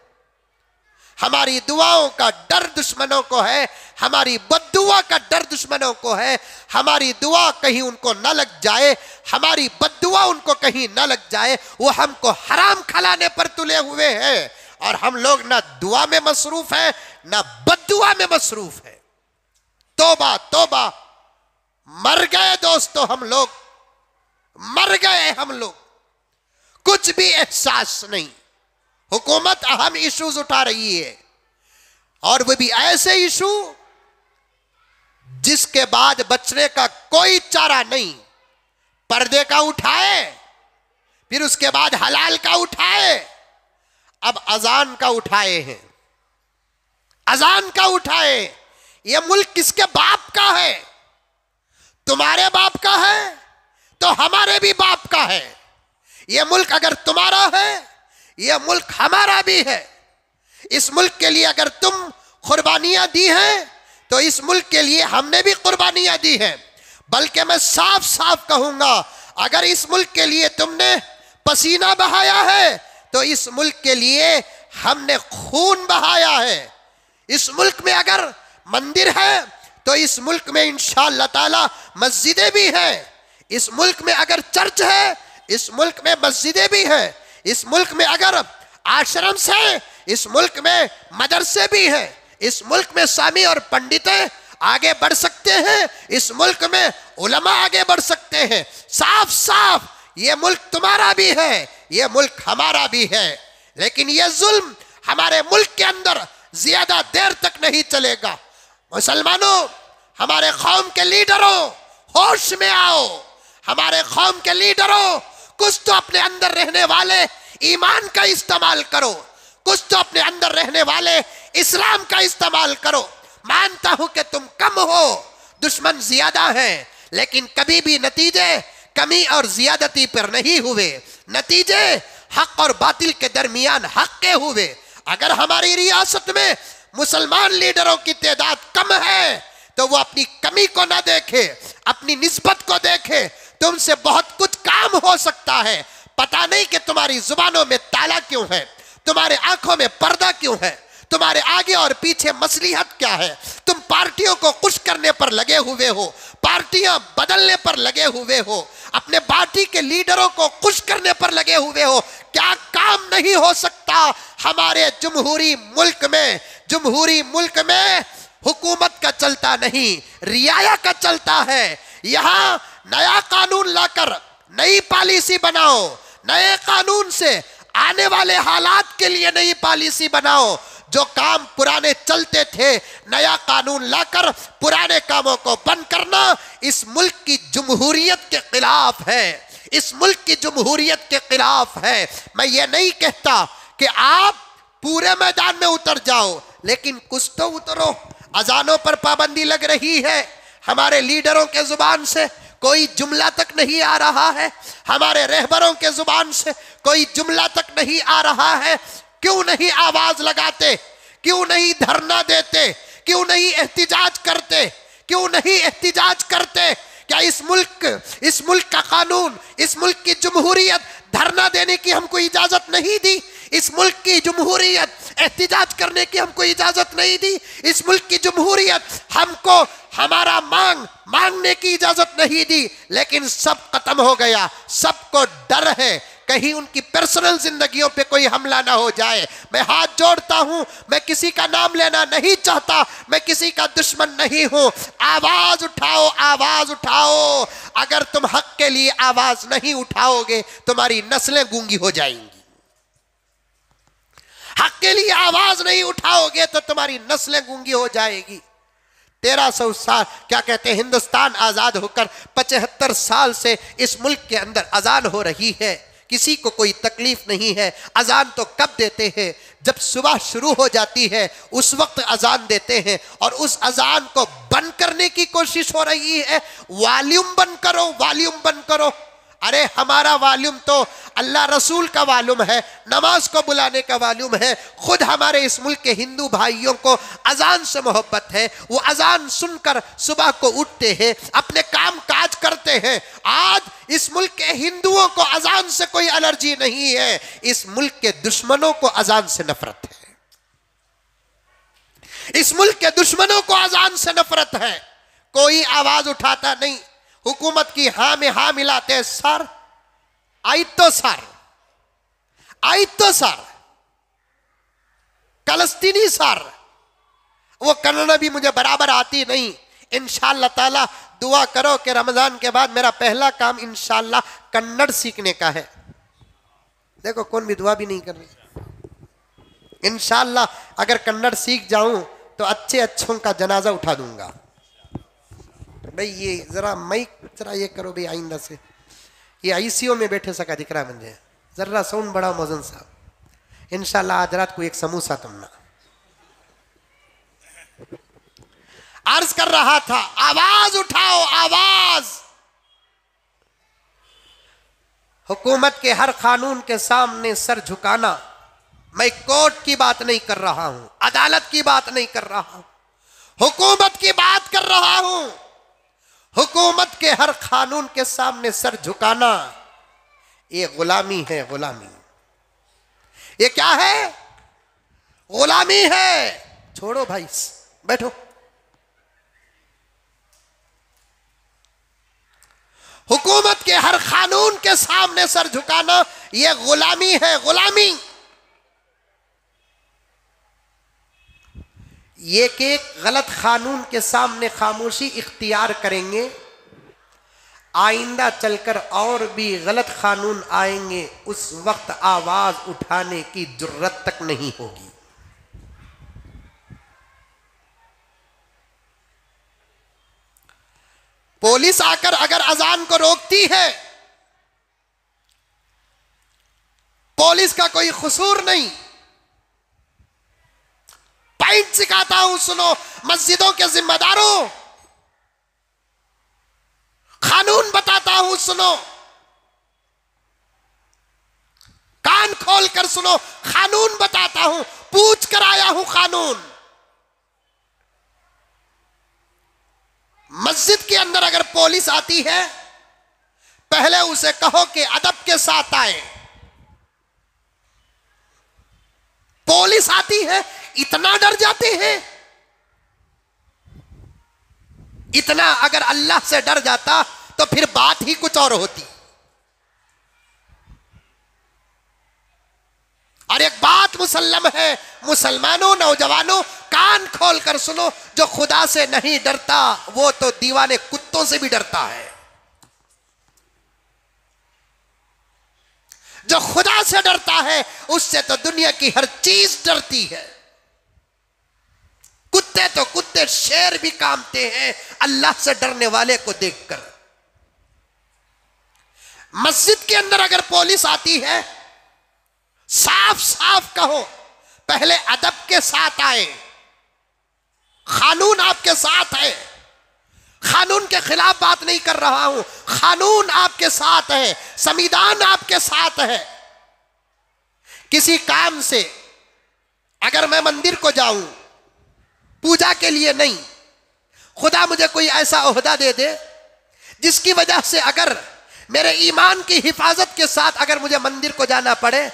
हमारी दुआओं का डर दुश्मनों को है, हमारी बद्दुआ का डर दुश्मनों को है। हमारी दुआ कहीं उनको न लग जाए, हमारी बद्दुआ उनको कहीं न लग जाए। वो हमको हराम खिलाने पर तुले हुए हैं और हम लोग ना दुआ में मसरूफ है ना बद्दुआ में मसरूफ है। तौबा तौबा, मर गए दोस्तों, हम लोग मर गए। हम लोग कुछ भी एहसास नहीं। हुकूमत अहम इश्यूज उठा रही है और वो भी ऐसे इशू जिसके बाद बचने का कोई चारा नहीं। पर्दे का उठाए, फिर उसके बाद हलाल का उठाए, अब अजान का उठाए हैं। अजान का उठाए। ये मुल्क किसके बाप का है? तुम्हारे बाप का है तो हमारे भी बाप का है। ये मुल्क अगर तुम्हारा है, यह मुल्क हमारा भी है। इस मुल्क के लिए अगर तुम कुर्बानियां दी हैं तो इस मुल्क के लिए हमने भी कुर्बानियां दी हैं। बल्कि मैं साफ साफ कहूंगा, अगर इस मुल्क के लिए तुमने पसीना बहाया है तो इस मुल्क के लिए हमने खून बहाया है। इस मुल्क में अगर मंदिर है तो इस मुल्क में इंशाअल्लाह ताला मस्जिदें भी हैं। इस मुल्क में अगर चर्च है, इस मुल्क में मस्जिदें भी हैं। इस मुल्क में अगर आश्रम है, इस मुल्क में मदरसे भी हैं। इस मुल्क में स्वामी और पंडितें आगे बढ़ सकते हैं, इस मुल्क में उलमा आगे बढ़ सकते हैं। साफ साफ ये मुल्क तुम्हारा भी है, ये मुल्क हमारा भी है। लेकिन ये जुल्म हमारे मुल्क के अंदर ज्यादा देर तक नहीं चलेगा। मुसलमानों, हमारे कौम के लीडरों, होश में आओ। हमारे कौम के लीडरों, कुछ तो अपने अंदर रहने वाले ईमान का इस्तेमाल करो, कुछ तो अपने अंदर रहने वाले इस्लाम का इस्तेमाल करो। मानता हूं कि तुम कम हो, दुश्मन ज्यादा हैं, लेकिन कभी भी नतीजे कमी और ज्यादती पर नहीं हुए, नतीजे हक और बातिल के दरमियान हक के हुए। अगर हमारी रियासत में मुसलमान लीडरों की तादाद कम है तो वो अपनी कमी को ना देखे, अपनी निस्बत को देखे। तुमसे बहुत कुछ काम हो सकता है। पता नहीं कि तुम्हारी जुबानों में ताला क्यों है, तुम्हारे आंखों में पर्दा क्यों है, तुम्हारे आगे और पीछे मसलिहत क्या है। तुम पार्टियों को खुश करने पर लगे हुए हो, पार्टियां बदलने पर लगे हुए हो, अपने पार्टी के लीडरों को खुश करने पर लगे हुए हो। क्या काम नहीं हो सकता हमारे जमहूरी मुल्क में? जमहूरी मुल्क में हुकूमत का चलता नहीं, रियाया का चलता है। यहां नया कानून लाकर नई पॉलिसी बनाओ, नए कानून से आने वाले हालात के लिए नई पॉलिसी बनाओ। जो काम पुराने चलते थे, नया कानून लाकर पुराने कामों को बंद करना इस मुल्क की जमहूरियत के खिलाफ है, इस मुल्क की जमहूरियत के खिलाफ है। मैं ये नहीं कहता कि आप पूरे मैदान में उतर जाओ, लेकिन कुछ तो उतरो। अजानों पर पाबंदी लग रही है, हमारे लीडरों के जुबान से कोई जुमला तक नहीं आ रहा है, हमारे रहबरों के जुबान से कोई जुमला तक नहीं आ रहा है। क्यों नहीं आवाज लगाते, क्यों नहीं धरना देते, क्यों नहीं एहतिजाज करते, क्यों नहीं एहतिजाज करते? क्या इस मुल्क का कानून, इस मुल्क की जमहूरियत धरना देने की हमको इजाजत नहीं दी? इस मुल्क की जमहूरियत एहतिजाज करने की हमको इजाजत नहीं दी? इस मुल्क की जमहूरियत हमको हमारा मांगने की इजाजत नहीं दी। लेकिन सब खत्म हो गया, सबको डर है कहीं उनकी पर्सनल जिंदगियों पे कोई हमला ना हो जाए। मैं हाथ जोड़ता हूं, मैं किसी का नाम लेना नहीं चाहता, मैं किसी का दुश्मन नहीं हूं। आवाज उठाओ, आवाज उठाओ। अगर तुम हक के लिए आवाज नहीं उठाओगे तुम्हारी नस्लें गूंगी हो जाएंगी। हक के लिए आवाज नहीं उठाओगे तो तुम्हारी नस्लें गूंगी हो जाएगी। 1300 साल क्या कहते हैं, हिंदुस्तान आजाद होकर 75 साल से इस मुल्क के अंदर अजान हो रही है, किसी को कोई तकलीफ नहीं है। अजान तो कब देते हैं? जब सुबह शुरू हो जाती है उस वक्त अजान देते हैं, और उस अजान को बंद करने की कोशिश हो रही है। वॉल्यूम बंद करो, वॉल्यूम बंद करो। अरे हमारा वॉल्यूम तो अल्लाह रसूल का वॉल्यूम है, नमाज को बुलाने का वॉल्यूम है। खुद हमारे इस मुल्क के हिंदू भाइयों को अजान से मोहब्बत है, वो अजान सुनकर सुबह को उठते हैं, अपने काम काज करते हैं। आज इस मुल्क के हिंदुओं को अजान से कोई एलर्जी नहीं है, इस मुल्क के दुश्मनों को अजान से नफरत है। इस मुल्क के दुश्मनों को अजान से नफरत है। कोई आवाज उठाता नहीं, हुकूमत की हाँ में हाँ मिलाते। सर आई तो सर, आई तो सर, कलस्तीनी सर। वो कन्नड़ भी मुझे बराबर आती नहीं। इंशाअल्लाह ताला दुआ करो कि रमजान के बाद मेरा पहला काम इंशाअल्लाह कन्नड़ सीखने का है। देखो कौन भी दुआ भी नहीं कर रही। इंशाअल्लाह अगर कन्नड़ सीख जाऊं तो अच्छे अच्छों का जनाजा उठा दूंगा। भाई ये जरा ये करो भाई, आइंदा से ये आईसीयू में बैठे सका दिख रहा मुझे, जरा साउंड बड़ा मौजन साहब। इंशाल्लाह आज रात को एक समोसा तुमना। अर्ज कर रहा था, आवाज उठाओ, आवाज। हुकूमत के हर कानून के सामने सर झुकाना। मैं कोर्ट की बात नहीं कर रहा हूं, अदालत की बात नहीं कर रहा हूं, हुकूमत की बात कर रहा हूं। हुकूमत के हर कानून के सामने सर झुकाना ये गुलामी है, गुलामी। ये क्या है? गुलामी है। छोड़ो भाई, बैठो। हुकूमत के हर कानून के सामने सर झुकाना ये गुलामी है, गुलामी। ये कि गलत कानून के सामने खामोशी इख्तियार करेंगे, आइंदा चलकर और भी गलत कानून आएंगे, उस वक्त आवाज उठाने की जुर्रत तक नहीं होगी। पुलिस आकर अगर अजान को रोकती है, पुलिस का कोई कसूर नहीं। पॉइंट सिखाता हूं, सुनो मस्जिदों के जिम्मेदारों, कानून बताता हूं, सुनो, कान खोल कर सुनो, कानून बताता हूं, पूछ कर आया हूं कानून। मस्जिद के अंदर अगर पुलिस आती है, पहले उसे कहो कि अदब के साथ आए। पुलिस आती है, इतना डर जाते हैं। इतना अगर अल्लाह से डर जाता तो फिर बात ही कुछ और होती। और एक बात मुसल्लम है, मुसलमानों, नौजवानों, कान खोल कर सुनो, जो खुदा से नहीं डरता वो तो दीवाने कुत्तों से भी डरता है। जो खुदा से डरता है उससे तो दुनिया की हर चीज डरती है। कुत्ते तो कुत्ते, शेर भी कांपते हैं अल्लाह से डरने वाले को देखकर। मस्जिद के अंदर अगर पुलिस आती है, साफ साफ कहो, पहले अदब के साथ आए। कानून आपके साथ है, कानून के खिलाफ बात नहीं कर रहा हूं, कानून आपके साथ है, संविधान आपके साथ है। किसी काम से अगर मैं मंदिर को जाऊं पूजा के लिए नहीं, खुदा मुझे कोई ऐसा ओहदा दे दे जिसकी वजह से अगर मेरे ईमान की हिफाजत के साथ अगर मुझे मंदिर को जाना पड़े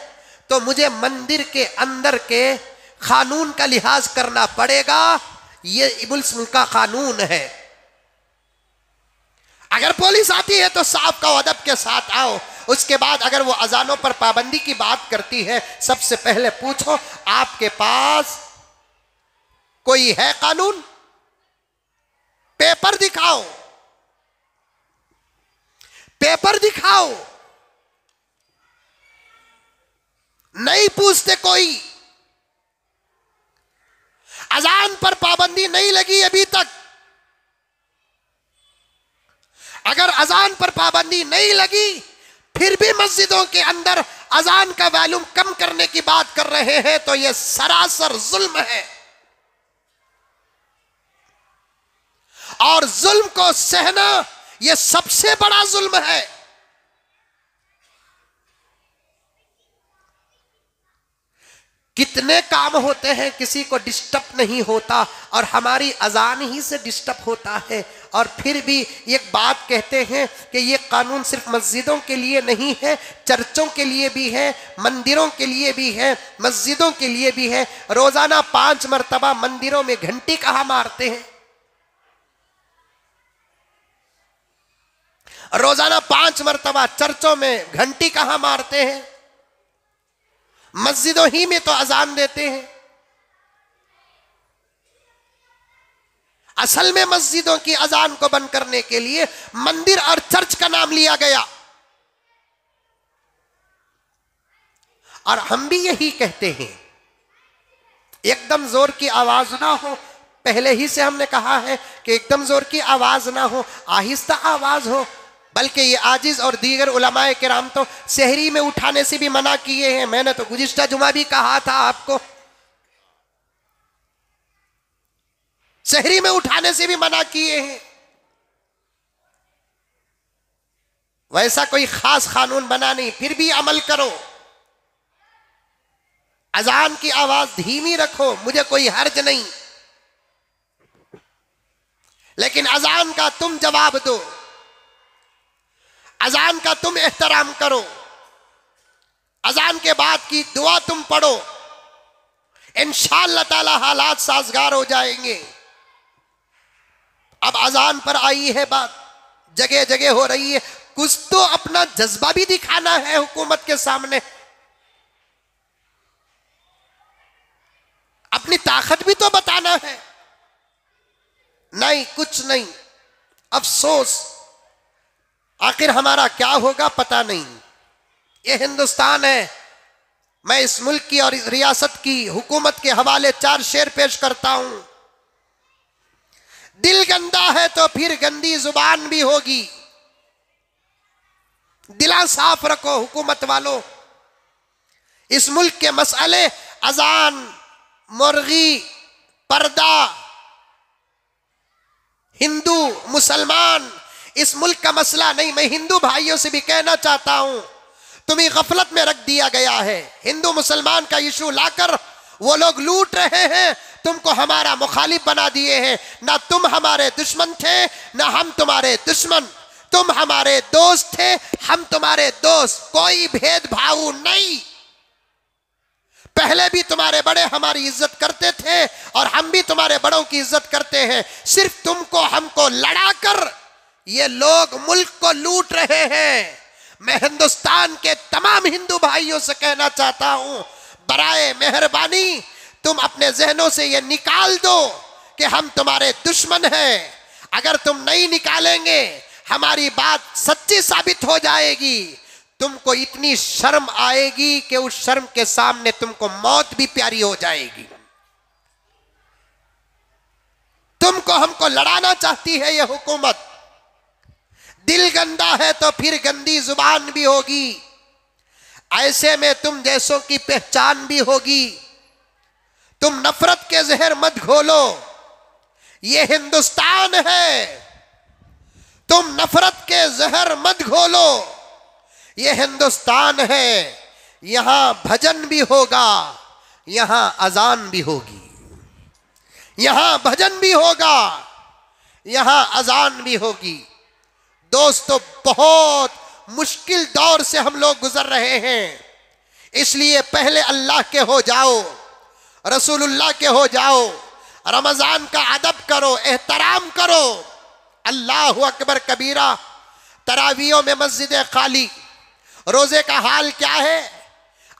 तो मुझे मंदिर के अंदर के कानून का लिहाज करना पड़ेगा। ये मुल्क का कानून है। अगर पुलिस आती है तो साफ कहो, अदब के साथ आओ। उसके बाद अगर वो अजानों पर पाबंदी की बात करती है, सबसे पहले पूछो आपके पास कोई है कानून? पेपर दिखाओ, पेपर दिखाओ। नहीं पूछते कोई। अजान पर पाबंदी नहीं लगी अभी तक। अगर अजान पर पाबंदी नहीं लगी फिर भी मस्जिदों के अंदर अजान का वॉल्यूम कम करने की बात कर रहे हैं तो यह सरासर जुल्म है। और जुल्म को सहना यह सबसे बड़ा जुल्म है। कितने काम होते हैं किसी को डिस्टर्ब नहीं होता और हमारी अजान ही से डिस्टर्ब होता है। और फिर भी एक बात कहते हैं कि ये कानून सिर्फ मस्जिदों के लिए नहीं है, चर्चों के लिए भी है, मंदिरों के लिए भी है, मस्जिदों के लिए भी है। रोजाना 5 मरतबा मंदिरों में घंटी कहाँ मारते हैं? रोजाना 5 मरतबा चर्चों में घंटी कहाँ मारते हैं? मस्जिदों ही में तो अजान देते हैं। असल में मस्जिदों की अजान को बंद करने के लिए मंदिर और चर्च का नाम लिया गया। और हम भी यही कहते हैं, एकदम जोर की आवाज ना हो। पहले ही से हमने कहा है कि एकदम जोर की आवाज ना हो, आहिस्ता आवाज हो। बल्कि ये आजिज और दीगर उलमाए किराम तो सहरी में उठाने से भी मना किए हैं। मैंने तो गुज़िश्ता जुमा भी कहा था आपको, सहरी में उठाने से भी मना किए हैं। वैसा कोई खास कानून बना नहीं, फिर भी अमल करो। अजान की आवाज धीमी रखो, मुझे कोई हर्ज नहीं, लेकिन अजान का तुम जवाब दो, अजान का तुम एहतराम करो, अजान के बाद की दुआ तुम पढ़ो। इंशाअल्लाह ताला हालात साजगार हो जाएंगे। अब अजान पर आई है बात, जगह जगह हो रही है, कुछ तो अपना जज्बा भी दिखाना है हुकूमत के सामने, अपनी ताकत भी तो बताना है। नहीं, कुछ नहीं। अफसोस, आखिर हमारा क्या होगा पता नहीं। ये हिंदुस्तान है। मैं इस मुल्क की और इस रियासत की हुकूमत के हवाले 4 शेर पेश करता हूं। दिल गंदा है तो फिर गंदी जुबान भी होगी। दिला साफ रखो हुकूमत वालों। इस मुल्क के मसले अजान, मुर्गी, पर्दा, हिंदू मुसलमान, इस मुल्क का मसला नहीं। मैं हिंदू भाइयों से भी कहना चाहता हूं, तुम्हें गफलत में रख दिया गया है। हिंदू मुसलमान का इशू लाकर वो लोग लूट रहे हैं, तुमको हमारा मुखालिफ बना दिए हैं। ना तुम हमारे दुश्मन थे, ना हम तुम्हारे दुश्मन। तुम हमारे दोस्त थे, हम तुम्हारे दोस्त, कोई भेदभाव नहीं। पहले भी तुम्हारे बड़े हमारी इज्जत करते थे और हम भी तुम्हारे बड़ों की इज्जत करते हैं। सिर्फ तुमको हमको लड़ाकर ये लोग मुल्क को लूट रहे हैं। मैं हिंदुस्तान के तमाम हिंदू भाइयों से कहना चाहता हूं, बराए मेहरबानी तुम अपने जहनों से ये निकाल दो कि हम तुम्हारे दुश्मन हैं। अगर तुम नहीं निकालेंगे, हमारी बात सच्ची साबित हो जाएगी। तुमको इतनी शर्म आएगी कि उस शर्म के सामने तुमको मौत भी प्यारी हो जाएगी। तुमको हमको लड़ाना चाहती है ये हुकूमत। दिल गंदा है तो फिर गंदी जुबान भी होगी। ऐसे में तुम जैसों की पहचान भी होगी। तुम नफरत के जहर मत घोलो, ये हिंदुस्तान है। तुम नफरत के जहर मत घोलो, ये हिंदुस्तान है। यहां भजन भी होगा, यहां अजान भी होगी। यहां भजन भी होगा, यहां अजान भी होगी। दोस्तों, बहुत मुश्किल दौर से हम लोग गुजर रहे हैं। इसलिए पहले अल्लाह के हो जाओ, रसूलुल्लाह के हो जाओ, रमजान का अदब करो, एहतराम करो। अल्लाहु अकबर कबीरा। तरावियों में मस्जिदें खाली। रोजे का हाल क्या है?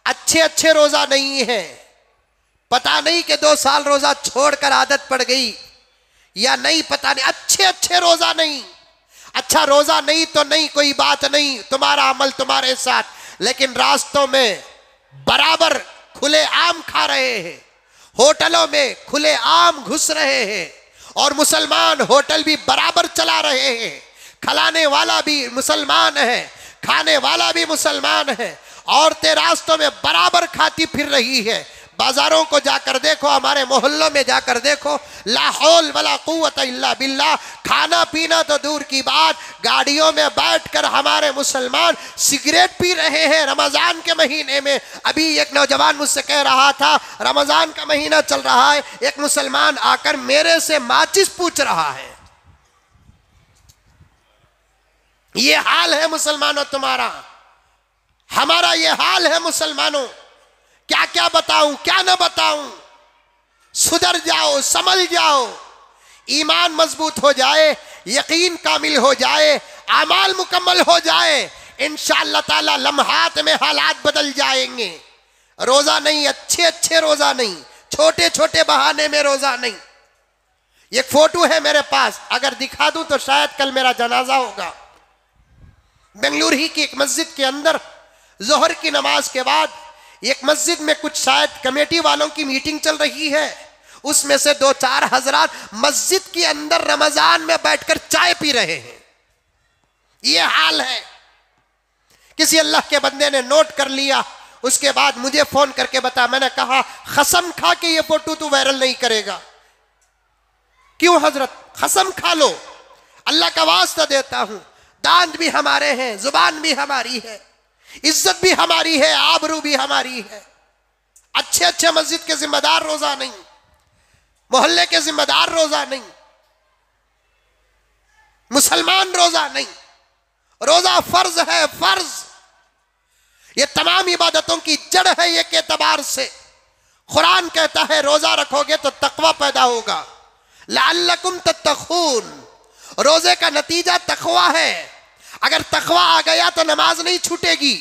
अच्छे अच्छे रोजा नहीं है। पता नहीं कि 2 साल रोजा छोड़कर आदत पड़ गई या नहीं, पता नहीं। अच्छे अच्छे रोजा नहीं। अच्छा रोजा नहीं तो नहीं, कोई बात नहीं, तुम्हारा अमल तुम्हारे साथ। लेकिन रास्तों में बराबर खुले आम खा रहे हैं, होटलों में खुले आम घुस रहे हैं, और मुसलमान होटल भी बराबर चला रहे हैं। खिलाने वाला भी मुसलमान है, खाने वाला भी मुसलमान है। औरतें रास्तों में बराबर खाती फिर रही है। बाजारों को जाकर देखो, हमारे मोहल्लों में जाकर देखो, ला हौल वला कुव्वत इल्ला बिल्लाह। खाना पीना तो दूर की बात, गाड़ियों में बैठकर हमारे मुसलमान सिगरेट पी रहे हैं रमजान के महीने में। अभी एक नौजवान मुझसे कह रहा था, रमजान का महीना चल रहा है, एक मुसलमान आकर मेरे से माचिस पूछ रहा है। ये हाल है मुसलमानों तुम्हारा, हमारा ये हाल है मुसलमानों। क्या क्या बताऊं, क्या ना बताऊं। सुधर जाओ, समझ जाओ, ईमान मजबूत हो जाए, यकीन कामिल हो जाए, आमाल मुकम्मल हो जाए, इंशाअल्लाह ताला लम्हात में हालात बदल जाएंगे। रोजा नहीं, अच्छे अच्छे रोजा नहीं, छोटे छोटे बहाने में रोजा नहीं। ये फोटो है मेरे पास, अगर दिखा दूं तो शायद कल मेरा जनाजा होगा। बेंगलुरु ही की एक मस्जिद के अंदर जोहर की नमाज के बाद एक मस्जिद में कुछ शायद कमेटी वालों की मीटिंग चल रही है। उसमें से 2-4 हजरात मस्जिद के अंदर रमजान में बैठकर चाय पी रहे हैं। ये हाल है। किसी अल्लाह के बंदे ने नोट कर लिया, उसके बाद मुझे फोन करके बता। मैंने कहा कसम खा के ये फोटो तू वायरल नहीं करेगा। क्यों हजरत? कसम खा लो, अल्लाह का वास्ता देता हूं। दांत भी हमारे हैं, जुबान भी हमारी है, इज्जत भी हमारी है, आबरू भी हमारी है। अच्छे अच्छे मस्जिद के जिम्मेदार रोजा नहीं, मोहल्ले के जिम्मेदार रोजा नहीं, मुसलमान रोजा नहीं। रोजा फर्ज है, फर्ज। ये तमाम इबादतों की जड़ है एक एतबार से। कुरान कहता है रोजा रखोगे तो तकवा पैदा होगा, लअल्लकुम तत्तखून। रोजे का नतीजा तकवा है। अगर तकवा आ गया तो नमाज नहीं छूटेगी,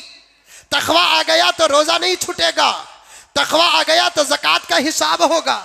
तकवा आ गया तो रोजा नहीं छूटेगा, तकवा आ गया तो ज़कात का हिसाब होगा,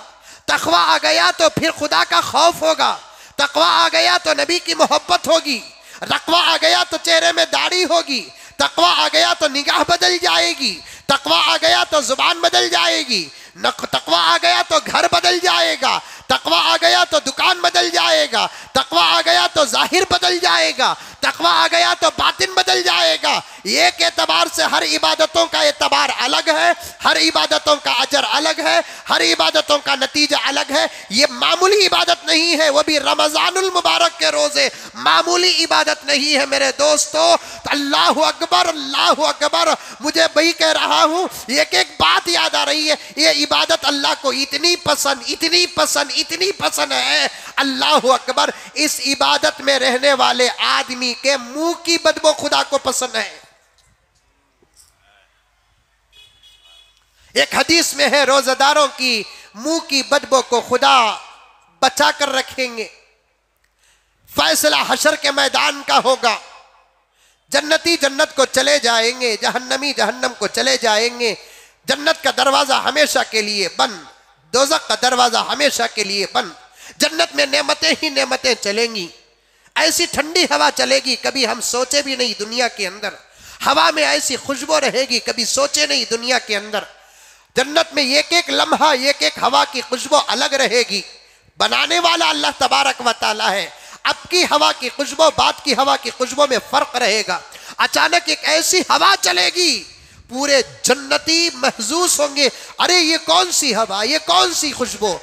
तकवा आ गया तो फिर खुदा का खौफ होगा, तकवा आ गया तो नबी की मोहब्बत होगी, तकवा आ गया तो चेहरे में दाढ़ी होगी, तकवा आ गया तो निगाह बदल जाएगी, तकवा आ गया तो जुबान बदल जाएगी, तकवा आ गया तो घर बदल जाएगा, तकवा आ गया तो दुकान बदल जाएगा, तकवा आ गया तो जाहिर बदल जाएगा, तकवा आ गया तो बातिन बदल जाएगा। एक एतबार से हर इबादतों का एतबार अलग है, हर इबादतों का अजर अलग है, हर इबादतों का नतीजा अलग है। ये मामूली इबादत नहीं है, वो भी रमजानुल मुबारक के रोजे मामूली इबादत नहीं है मेरे दोस्तों। तो अल्लाहु अकबर, अल्लाहु अकबर। मुझे वही कह रहा हूं, एक एक बात याद आ रही है। ये इबादत अल्लाह को इतनी पसंद, इतनी पसंद, इतनी पसंद है, अल्लाहु अकबर। इस इबादत में रहने वाले आदमी के मुंह की बदबू खुदा को पसंद है। एक हदीस में है, रोजेदारों की मुंह की बदबू को खुदा बचा कर रखेंगे। फैसला हशर के मैदान का होगा। जन्नती जन्नत को चले जाएंगे, जहन्नमी जहन्नम को चले जाएंगे। जन्नत का दरवाजा हमेशा के लिए बंद, दोज़ख का दरवाजा हमेशा के लिए बंद। जन्नत में नेमतें ही नेमतें चलेंगी, ऐसी ठंडी हवा चलेगी कभी हम सोचे भी नहीं दुनिया के अंदर। हवा में ऐसी खुशबू रहेगी कभी सोचे नहीं दुनिया के अंदर। जन्नत में एक एक लम्हा, एक एक हवा की खुशबू अलग रहेगी। बनाने वाला अल्लाह तबारक व तआला है। अब की हवा की खुशबू, बाद की हवा की खुशबू में फर्क रहेगा। अचानक एक ऐसी हवा चलेगी, पूरे जन्नती महसूस होंगे, अरे ये कौन सी हवा, ये कौन सी खुशबू,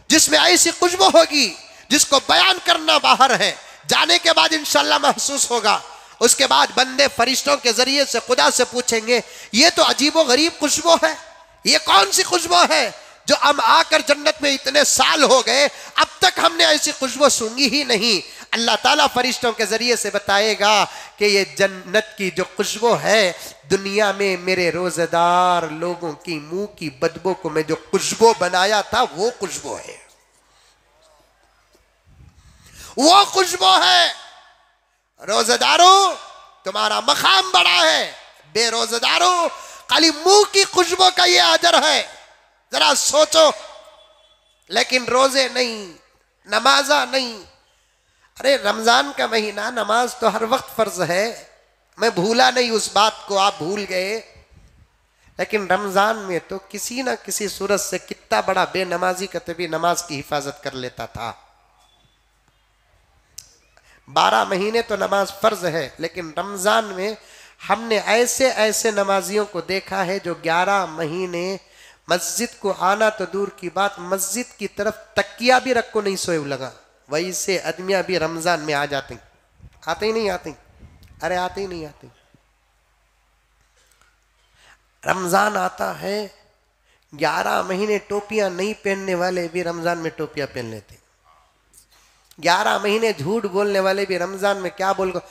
जिसमें ऐसी खुशबू होगी जिसको बयान करना बाहर है। जाने के बाद इंशाल्लाह महसूस होगा। उसके बाद बंदे फरिश्तों के जरिए से खुदा से पूछेंगे, ये तो अजीबो गरीब खुशबू है, ये कौन सी खुशबू है जो हम आकर जन्नत में इतने साल हो गए, अब तक हमने ऐसी खुशबू सूंघी ही नहीं। अल्लाह ताला फरिश्तों के जरिए से बताएगा कि ये जन्नत की जो खुशबू है, दुनिया में मेरे रोजेदार लोगों की मुंह की बदबू को मैं जो खुशबू बनाया था वो खुशबू है, वो खुशबू है। रोजेदारों तुम्हारा मकाम बड़ा है, बेरोजेदारों खाली मुंह की खुशबू का ये अजर है, जरा सोचो। लेकिन रोजे नहीं, नमाजा नहीं। अरे रमजान का महीना, नमाज तो हर वक्त फर्ज है, मैं भूला नहीं उस बात को, आप भूल गए। लेकिन रमजान में तो किसी ना किसी सूरत से कितना बड़ा बेनमाजी का भी नमाज की हिफाजत कर लेता था। 12 महीने तो नमाज फर्ज है, लेकिन रमजान में हमने ऐसे ऐसे नमाजियों को देखा है जो 11 महीने मस्जिद को आना तो दूर की बात, मस्जिद की तरफ तकिया भी रख को नहीं सोए लगा। वैसे आदमियां भी रमजान में आ जाते, आते ही नहीं आते, अरे आते ही नहीं आते। रमजान आता है, 11 महीने टोपियां नहीं पहनने वाले भी रमजान में टोपियां पहन लेते। 11 महीने झूठ बोलने वाले भी रमजान में क्या बोल,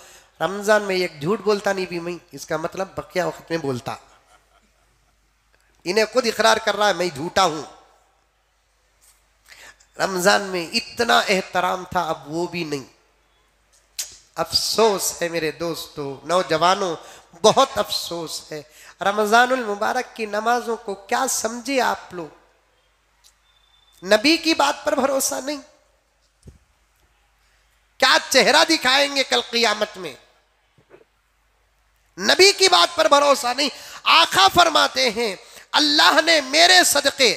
रमजान में एक झूठ बोलता नहीं भी मैं, इसका मतलब बकिया वक्त में बोलता। इन्हें खुद इकरार कर रहा है मैं झूठा हूं। रमजान में इतना एहतराम था, अब वो भी नहीं। अफसोस है मेरे दोस्तों, नौजवानों, बहुत अफसोस है। रमजानुल मुबारक की नमाजों को क्या समझे आप लोग? नबी की बात पर भरोसा नहीं, क्या चेहरा दिखाएंगे कल क़ियामत में? नबी की बात पर भरोसा नहीं। आका फरमाते हैं, अल्लाह ने मेरे सदके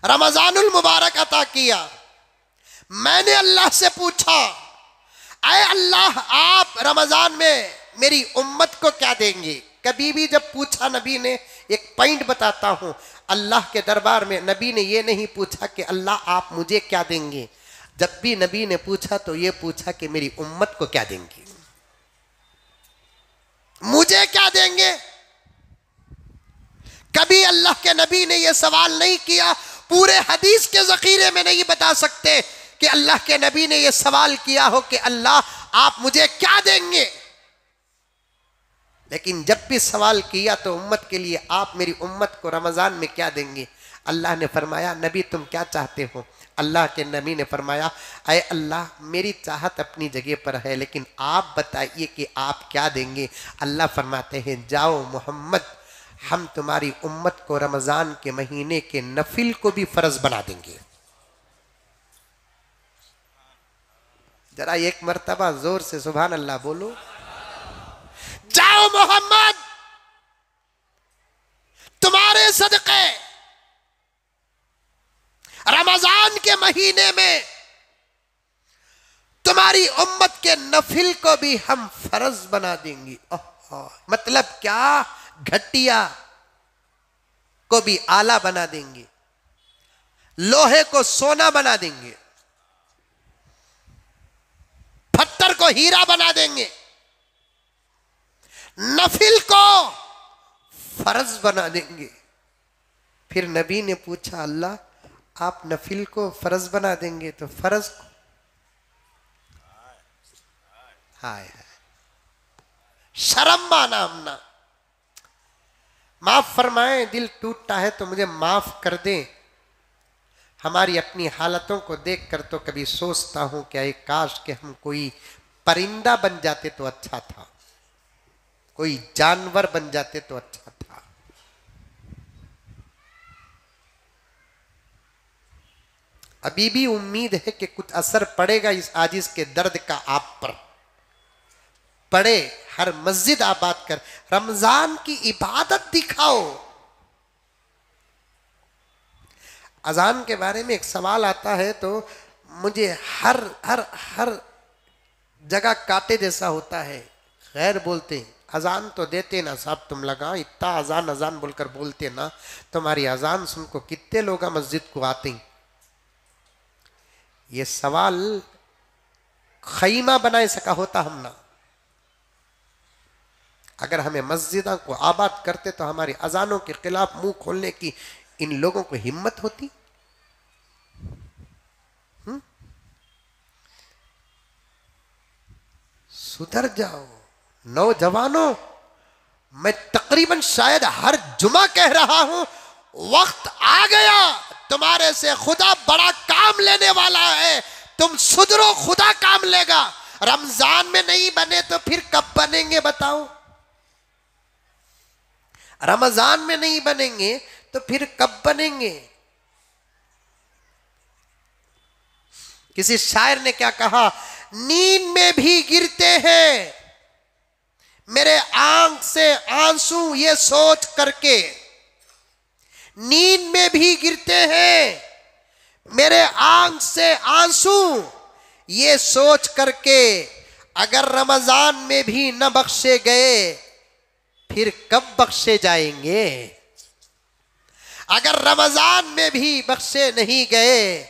रमजानुल मुबारक अता किया। मैंने अल्लाह से पूछा, ऐ अल्लाह आप रमजान में मेरी उम्मत को क्या देंगे? कभी भी जब पूछा नबी ने, एक पॉइंट बताता हूं, अल्लाह के दरबार में नबी ने ये नहीं पूछा कि अल्लाह आप मुझे क्या देंगे। जब भी नबी ने पूछा तो ये पूछा कि मेरी उम्मत को क्या देंगे, मुझे क्या देंगे। कभी अल्लाह के नबी ने यह सवाल नहीं किया। पूरे हदीस के जखीरे में नहीं बता सकते कि अल्लाह के नबी ने यह सवाल किया हो कि अल्लाह आप मुझे क्या देंगे। लेकिन जब भी सवाल किया तो उम्मत के लिए, आप मेरी उम्मत को रमजान में क्या देंगे? अल्लाह ने फरमाया, नबी तुम क्या चाहते हो? अल्लाह के नबी ने फरमाया, ऐ अल्लाह मेरी चाहत अपनी जगह पर है, लेकिन आप बताइए कि आप क्या देंगे। अल्लाह फरमाते हैं, जाओ मोहम्मद, हम तुम्हारी उम्मत को रमजान के महीने के नफिल को भी फर्ज बना देंगे। जरा एक मर्तबा जोर से सुभान अल्लाह बोलो। जाओ मोहम्मद, तुम्हारे सदक़े रमजान के महीने में तुम तुम्हारी उम्मत के नफिल को भी हम फर्ज बना देंगे। मतलब क्या, घटिया को भी आला बना देंगे, लोहे को सोना बना देंगे, पत्थर को हीरा बना देंगे, नफिल को फर्ज बना देंगे। फिर नबी ने पूछा, अल्लाह आप नफिल को फर्ज बना देंगे तो फर्ज को? हाय हाय, शर्म माना हमना। माफ फरमाएं, दिल टूटता है तो मुझे माफ कर दें। हमारी अपनी हालतों को देखकर तो कभी सोचता हूं क्या एक काश के हम कोई परिंदा बन जाते तो अच्छा था, कोई जानवर बन जाते तो अच्छा था। अभी भी उम्मीद है कि कुछ असर पड़ेगा इस आजिज के दर्द का आप पर। पड़े, हर मस्जिद आबाद कर, रमजान की इबादत दिखाओ। अजान के बारे में एक सवाल आता है तो मुझे हर हर हर जगह कांटे जैसा होता है। खैर बोलते हैं, अजान तो देते ना साहब, तुम लगा इतना अजान अजान बोलकर बोलते ना, तुम्हारी अजान सुनको कितने लोग मस्जिद को आते हैं। ये सवाल खैमा बनाए सका होता हम ना। अगर हमें मस्जिदों को आबाद करते तो हमारी अजानों के खिलाफ मुंह खोलने की इन लोगों को हिम्मत होती। सुधर जाओ नौजवानों। मैं तकरीबन शायद हर जुमा कह रहा हूं, वक्त आ गया, तुम्हारे से खुदा बड़ा काम लेने वाला है। तुम सुधरो, खुदा काम लेगा। रमजान में नहीं बने तो फिर कब बनेंगे बताओ? रमजान में नहीं बनेंगे तो फिर कब बनेंगे? किसी शायर ने क्या कहा, नींद में भी गिरते हैं मेरे आंख से आंसू ये सोच करके, नींद में भी गिरते हैं मेरे आंख से आंसू ये सोच करके, अगर रमजान में भी न बख्शे गए फिर कब बख्शे जाएंगे? अगर रमजान में भी बख्शे नहीं गए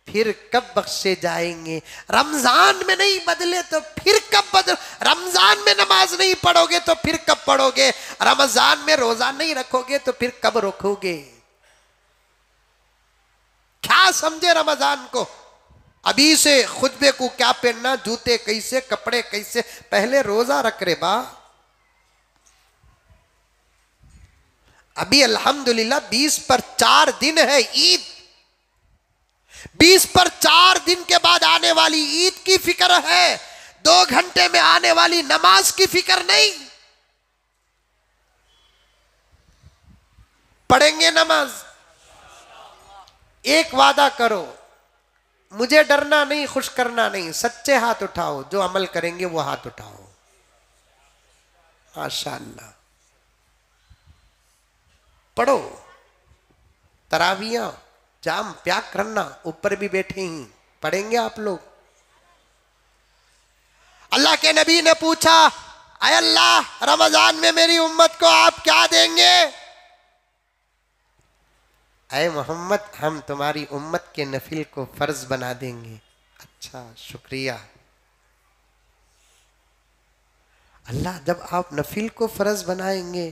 फिर कब बख्शे जाएंगे? रमजान में नहीं बदले तो फिर कब बदल? रमजान में नमाज नहीं पढ़ोगे तो फिर कब पढ़ोगे? रमजान में रोजा नहीं रखोगे तो फिर कब रखोगे? क्या समझे रमजान को? अभी से खुतबे को क्या पहनना, जूते कैसे, कपड़े कैसे, पहले रोजा रख रे बा। अभी अल्हम्दुलिल्लाह 20 पर 4 दिन है ईद। 20 पर 4 दिन के बाद आने वाली ईद की फिक्र है, 2 घंटे में आने वाली नमाज की फिक्र नहीं। पढ़ेंगे नमाज। एक वादा करो, मुझे डरना नहीं, खुश करना नहीं, सच्चे हाथ उठाओ, जो अमल करेंगे वो हाथ उठाओ। माशाअल्लाह। पढ़ो तरावियां, जाम प्याग करना, ऊपर भी बैठे ही पढ़ेंगे आप लोग। अल्लाह के नबी ने पूछा, अय अल्लाह रमजान में मेरी उम्मत को आप क्या देंगे? अय मोहम्मद हम तुम्हारी उम्मत के नफिल को फर्ज बना देंगे। अच्छा शुक्रिया अल्लाह, जब आप नफिल को फर्ज बनाएंगे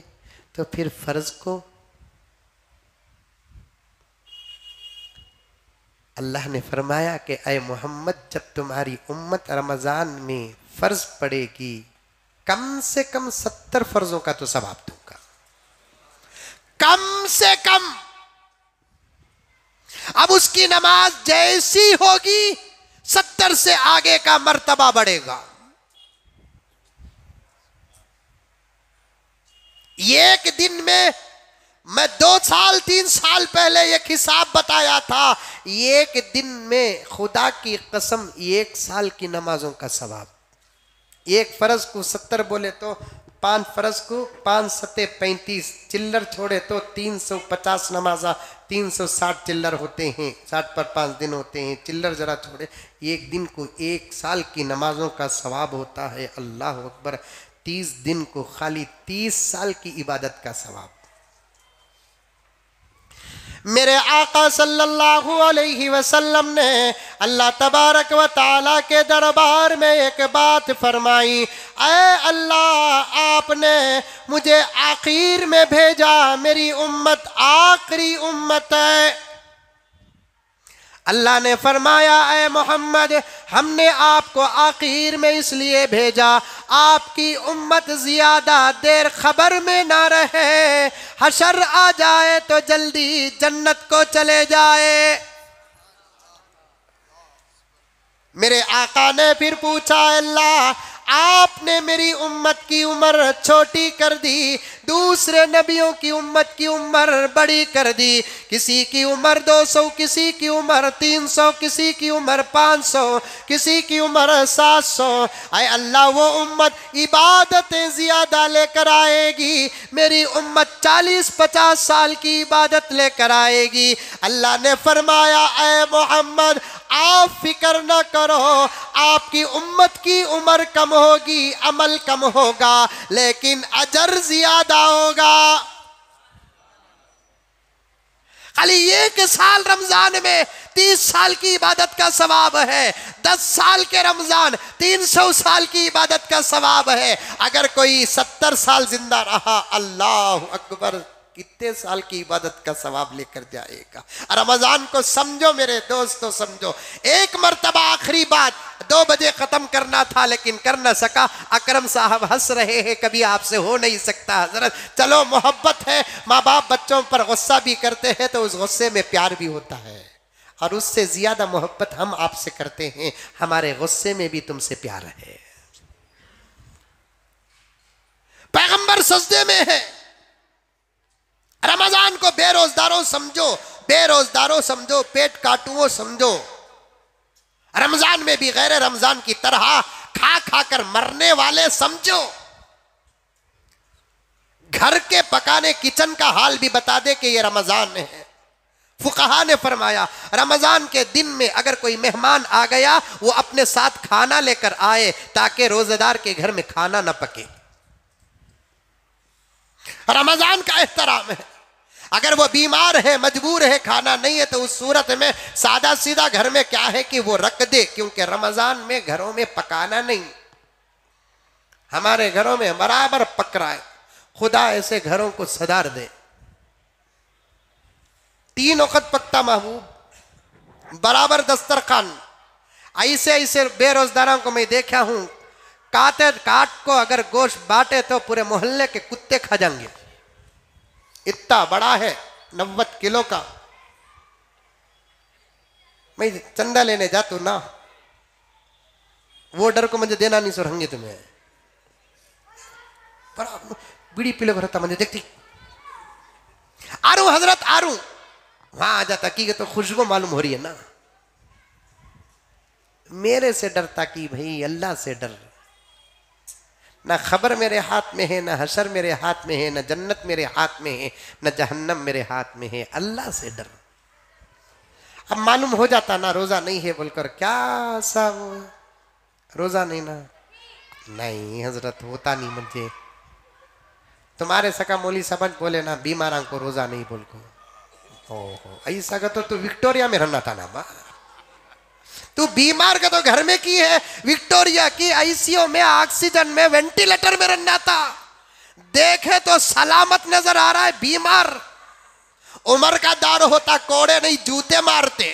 तो फिर फर्ज को? अल्लाह ने फरमाया कि अय मोहम्मद जब तुम्हारी उम्मत रमजान में फर्ज पड़ेगी, कम से कम 70 फर्जों का तो सवाब दूंगा, कम से कम। अब उसकी नमाज जैसी होगी 70 से आगे का मर्तबा बढ़ेगा। एक दिन में मैं 2 साल 3 साल पहले एक हिसाब बताया था, एक दिन में खुदा की कसम 1 साल की नमाजों का सवाब। एक फर्ज को 70 बोले तो 5 फरज को 5 सत्ते 35, चिल्लर छोड़े तो 350 नमाजा 360 चिल्लर होते हैं, 60 पर 5 दिन होते हैं। चिल्लर जरा छोड़े, एक दिन को 1 साल की नमाजों का सवाब होता है। अल्लाह अकबर। 30 दिन को खाली 30 साल की इबादत का सवाब। मेरे आका सल्लल्लाहु अलैहि वसल्लम ने अल्लाह तबारक व ताला के दरबार में एक बात फरमाई, ऐ अल्लाह आपने मुझे आखिर में भेजा, मेरी उम्मत आखिरी उम्मत है। अल्लाह ने फरमाया, ऐ मोहम्मद हमने आपको आखिर में इसलिए भेजा, आपकी उम्मत ज्यादा देर खबर में ना रहे, हशर आ जाए तो जल्दी जन्नत को चले जाए। मेरे आका ने फिर पूछा, अल्लाह आपने मेरी उम्मत की उम्र छोटी कर दी, दूसरे नबियों की उम्मत की उम्र बड़ी कर दी। किसी की उम्र 200, किसी की उम्र 300, किसी की उम्र 500, किसी की उम्र 700। आए अल्लाह वो उम्मत इबादतें ज्यादा लेकर आएगी, मेरी उम्मत 40-50 साल की इबादत लेकर आएगी। अल्लाह ने फरमाया, ऐ मोहम्मद आप फिक्र न करो, आपकी उम्मत की उम्र कम होगी, अमल कम होगा, लेकिन अजर ज्यादा होगा। खाली 1 साल रमजान में 30 साल की इबादत का सवाब है, 10 साल के रमजान 300 साल की इबादत का सवाब है। अगर कोई 70 साल जिंदा रहा, अल्लाह अकबर, कितने साल की इबादत का सवाब लेकर जाएगा। रमजान को समझो मेरे दोस्तों, समझो। एक मर्तबा आखिरी बात, 2 बजे खत्म करना था लेकिन कर न सका। अकरम साहब हंस रहे हैं, कभी आपसे हो नहीं सकता हजरत। चलो मोहब्बत है, माँ बाप बच्चों पर गुस्सा भी करते हैं तो उस गुस्से में प्यार भी होता है, और उससे ज्यादा मोहब्बत हम आपसे करते हैं, हमारे गुस्से में भी तुमसे प्यार है। पैगंबर सजदे में है। रमजान को बेरोजगारों समझो, बेरोजगारों समझो, पेट काटुओं समझो। रमजान में भी गैर रमजान की तरह खा खा कर मरने वाले समझो। घर के पकाने किचन का हाल भी बता दे कि ये रमजान है। फुकहा ने फरमाया, रमजान के दिन में अगर कोई मेहमान आ गया, वो अपने साथ खाना लेकर आए ताकि रोजेदार के घर में खाना न पके। रमजान का एहतराम है। अगर वो बीमार है, मजबूर है, खाना नहीं है, तो उस सूरत में सादा सीधा घर में क्या है कि वो रख दे, क्योंकि रमजान में घरों में पकाना नहीं। हमारे घरों में बराबर पक रहा है। खुदा ऐसे घरों को सदार दे। 3 वक्त पकता महबूब, बराबर दस्तरखान। ऐसे ऐसे बेरोजगारों को मैं देखा हूं, काट को अगर गोश्त बांटे तो पूरे मोहल्ले के कुत्ते खा जाएंगे। इतना बड़ा है, 90 किलो का। मैं चंदा लेने जाता हूं ना, वो डर को मुझे देना नहीं सुरंगे तुम्हें। पर बीड़ी पीले को रहता मुझे देखती, आरू हजरत आरू, वहां आ जाता कि तो खुशबू मालूम हो रही है ना। मेरे से डरता कि भाई अल्लाह से डर। ना खबर मेरे हाथ में है, ना हशर मेरे हाथ में है, ना जन्नत मेरे हाथ में है, ना जहन्नम मेरे हाथ में है। अल्लाह से डर। अब मालूम हो जाता ना रोजा नहीं है बोलकर, क्या सब रोजा नहीं ना, नहीं हजरत होता नहीं मुझे। तुम्हारे सका मौली सबन बोले ना, बीमारा को रोजा नहीं बोल को। ओहो ऐसा का तो तू विक्टोरिया में रहना था ना बा, तू बीमार का तो घर में की है, विक्टोरिया की आईसीयू में, ऑक्सीजन में, वेंटिलेटर में रहना था। देखे तो सलामत नजर आ रहा है, बीमार। उम्र का दार होता, कोड़े नहीं जूते मारते।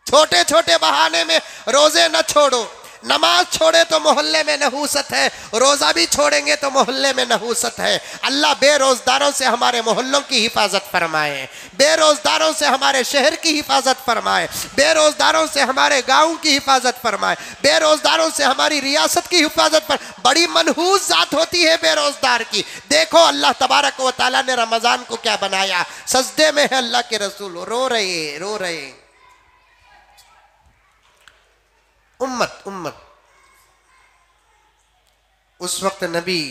छोटे छोटे बहाने में रोजे न छोड़ो। नमाज छोड़े तो मोहल्ले में नहूसत है, रोजा भी छोड़ेंगे तो मोहल्ले में नहूसत है। अल्लाह बेरोजगारों से हमारे मोहल्लों की हिफाजत फरमाए, बेरोजगारों से हमारे शहर की हिफाजत फरमाए, बेरोजगारों से हमारे गांव की हिफाजत फरमाए, बेरोजगारों से हमारी रियासत की हिफाजत पर। बड़ी मनहूस जात होती है बेरोजगार की। देखो अल्लाह तबारक व तआला ने रमजान को क्या बनाया, सजदे में है अल्लाह के रसूल, रो रहे। उम्मत उस वक्त नबी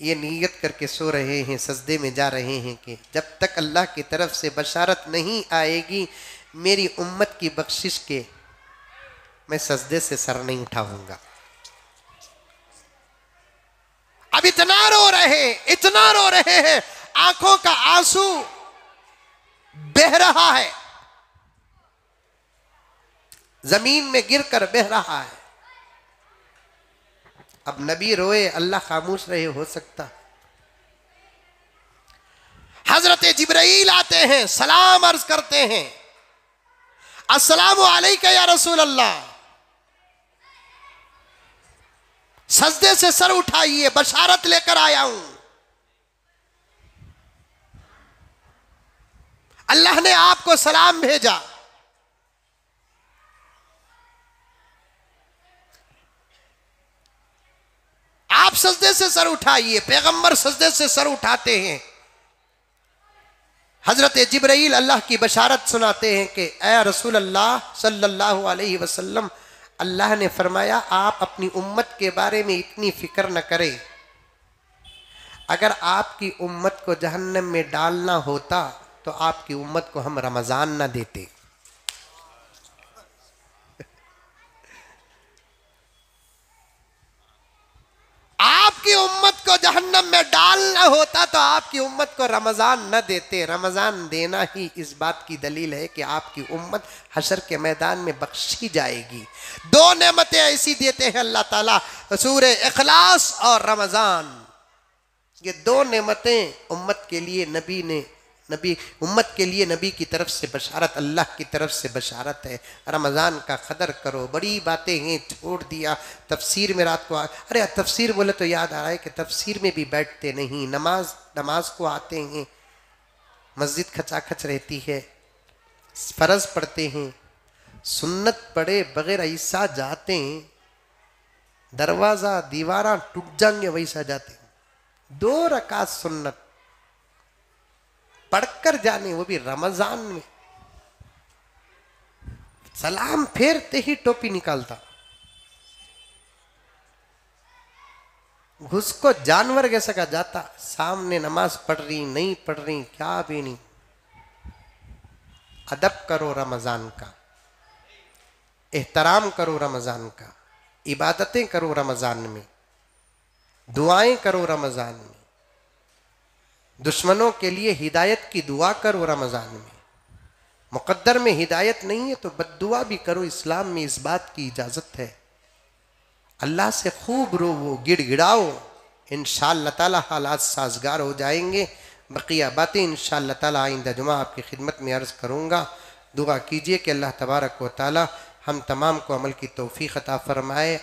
ये नीयत करके सो रहे हैं, सजदे में जा रहे हैं कि जब तक अल्लाह की तरफ से बशारत नहीं आएगी मेरी उम्मत की बख्शिश के, मैं सजदे से सर नहीं उठाऊंगा। अब इतना रो रहे हैं, आंखों का आंसू बह रहा है, जमीन में गिरकर बह रहा है। अब नबी रोए, अल्लाह खामोश रहे, हो सकता। हजरत जिब्राइल आते हैं, सलाम अर्ज करते हैं, अस्सलामु अलैका या रसूल अल्लाह, सजदे से सर उठाइए, बशारत लेकर आया हूं। अल्लाह ने आपको सलाम भेजा। आप सजदे से सर उठाइए। पैगंबर सजदे से सर उठाते हैं। हजरत जिब्राइल अल्लाह की बशारत सुनाते हैं कि ऐ रसूल अल्लाह सल्लल्लाहु अलैहि वसल्लम, अल्लाह ने फरमाया आप अपनी उम्मत के बारे में इतनी फिक्र न करें। अगर आपकी उम्मत को जहन्नम में डालना होता तो आपकी उम्मत को हम रमजान न देते। आपकी उम्मत को जहन्नम में डालना होता तो आपकी उम्मत को रमजान न देते। रमजान देना ही इस बात की दलील है कि आपकी उम्मत हशर के मैदान में बख्शी जाएगी। दो नेमतें ऐसी देते हैं अल्लाह ताला, सूरे इखलास और रमजान। ये दो नेमतें उम्मत के लिए उम्मत के लिए नबी की तरफ से बशारत, अल्लाह की तरफ से बशारत है। रमज़ान का कदर करो। बड़ी बातें हैं, छोड़ दिया। तफसीर में रात को अरे तफसीर बोले तो याद आ रहा है कि तफसीर में भी बैठते नहीं। नमाज को आते हैं, मस्जिद खचाखच रहती है, फ़र्ज़ पढ़ते हैं, सुन्नत पढ़े बगैर ऐसा जाते हैं, दरवाज़ा दीवारा टूट जाएंगे वैसा जाते हैं। 2 रकात सुन्नत पढ़कर जाने, वो भी रमजान में। सलाम फेरते ही टोपी निकालता, घुस को जानवर कैसा का जाता। सामने नमाज पढ़ रही नहीं पढ़ रही क्या भी नहीं। अदब करो रमजान का, एहतराम करो रमजान का, इबादतें करो रमजान में, दुआएं करो रमजान में, दुश्मनों के लिए हिदायत की दुआ करो रमजान में। मुकद्दर में हिदायत नहीं है तो बद्दुआ भी करो। इस्लाम में इस बात की इजाजत है। अल्लाह से खूब रोवो, गिड़गिड़ाओ, इंशाअल्लाह ताला हालात साजगार हो जाएंगे। बकिया बातें इंशाअल्लाह ताला आइंदा जुमा आपकी खिदमत में अर्ज़ करूँगा। दुआ कीजिए कि अल्लाह तबारक व तआला हम तमाम को अमल की तौफीक अता फरमाए।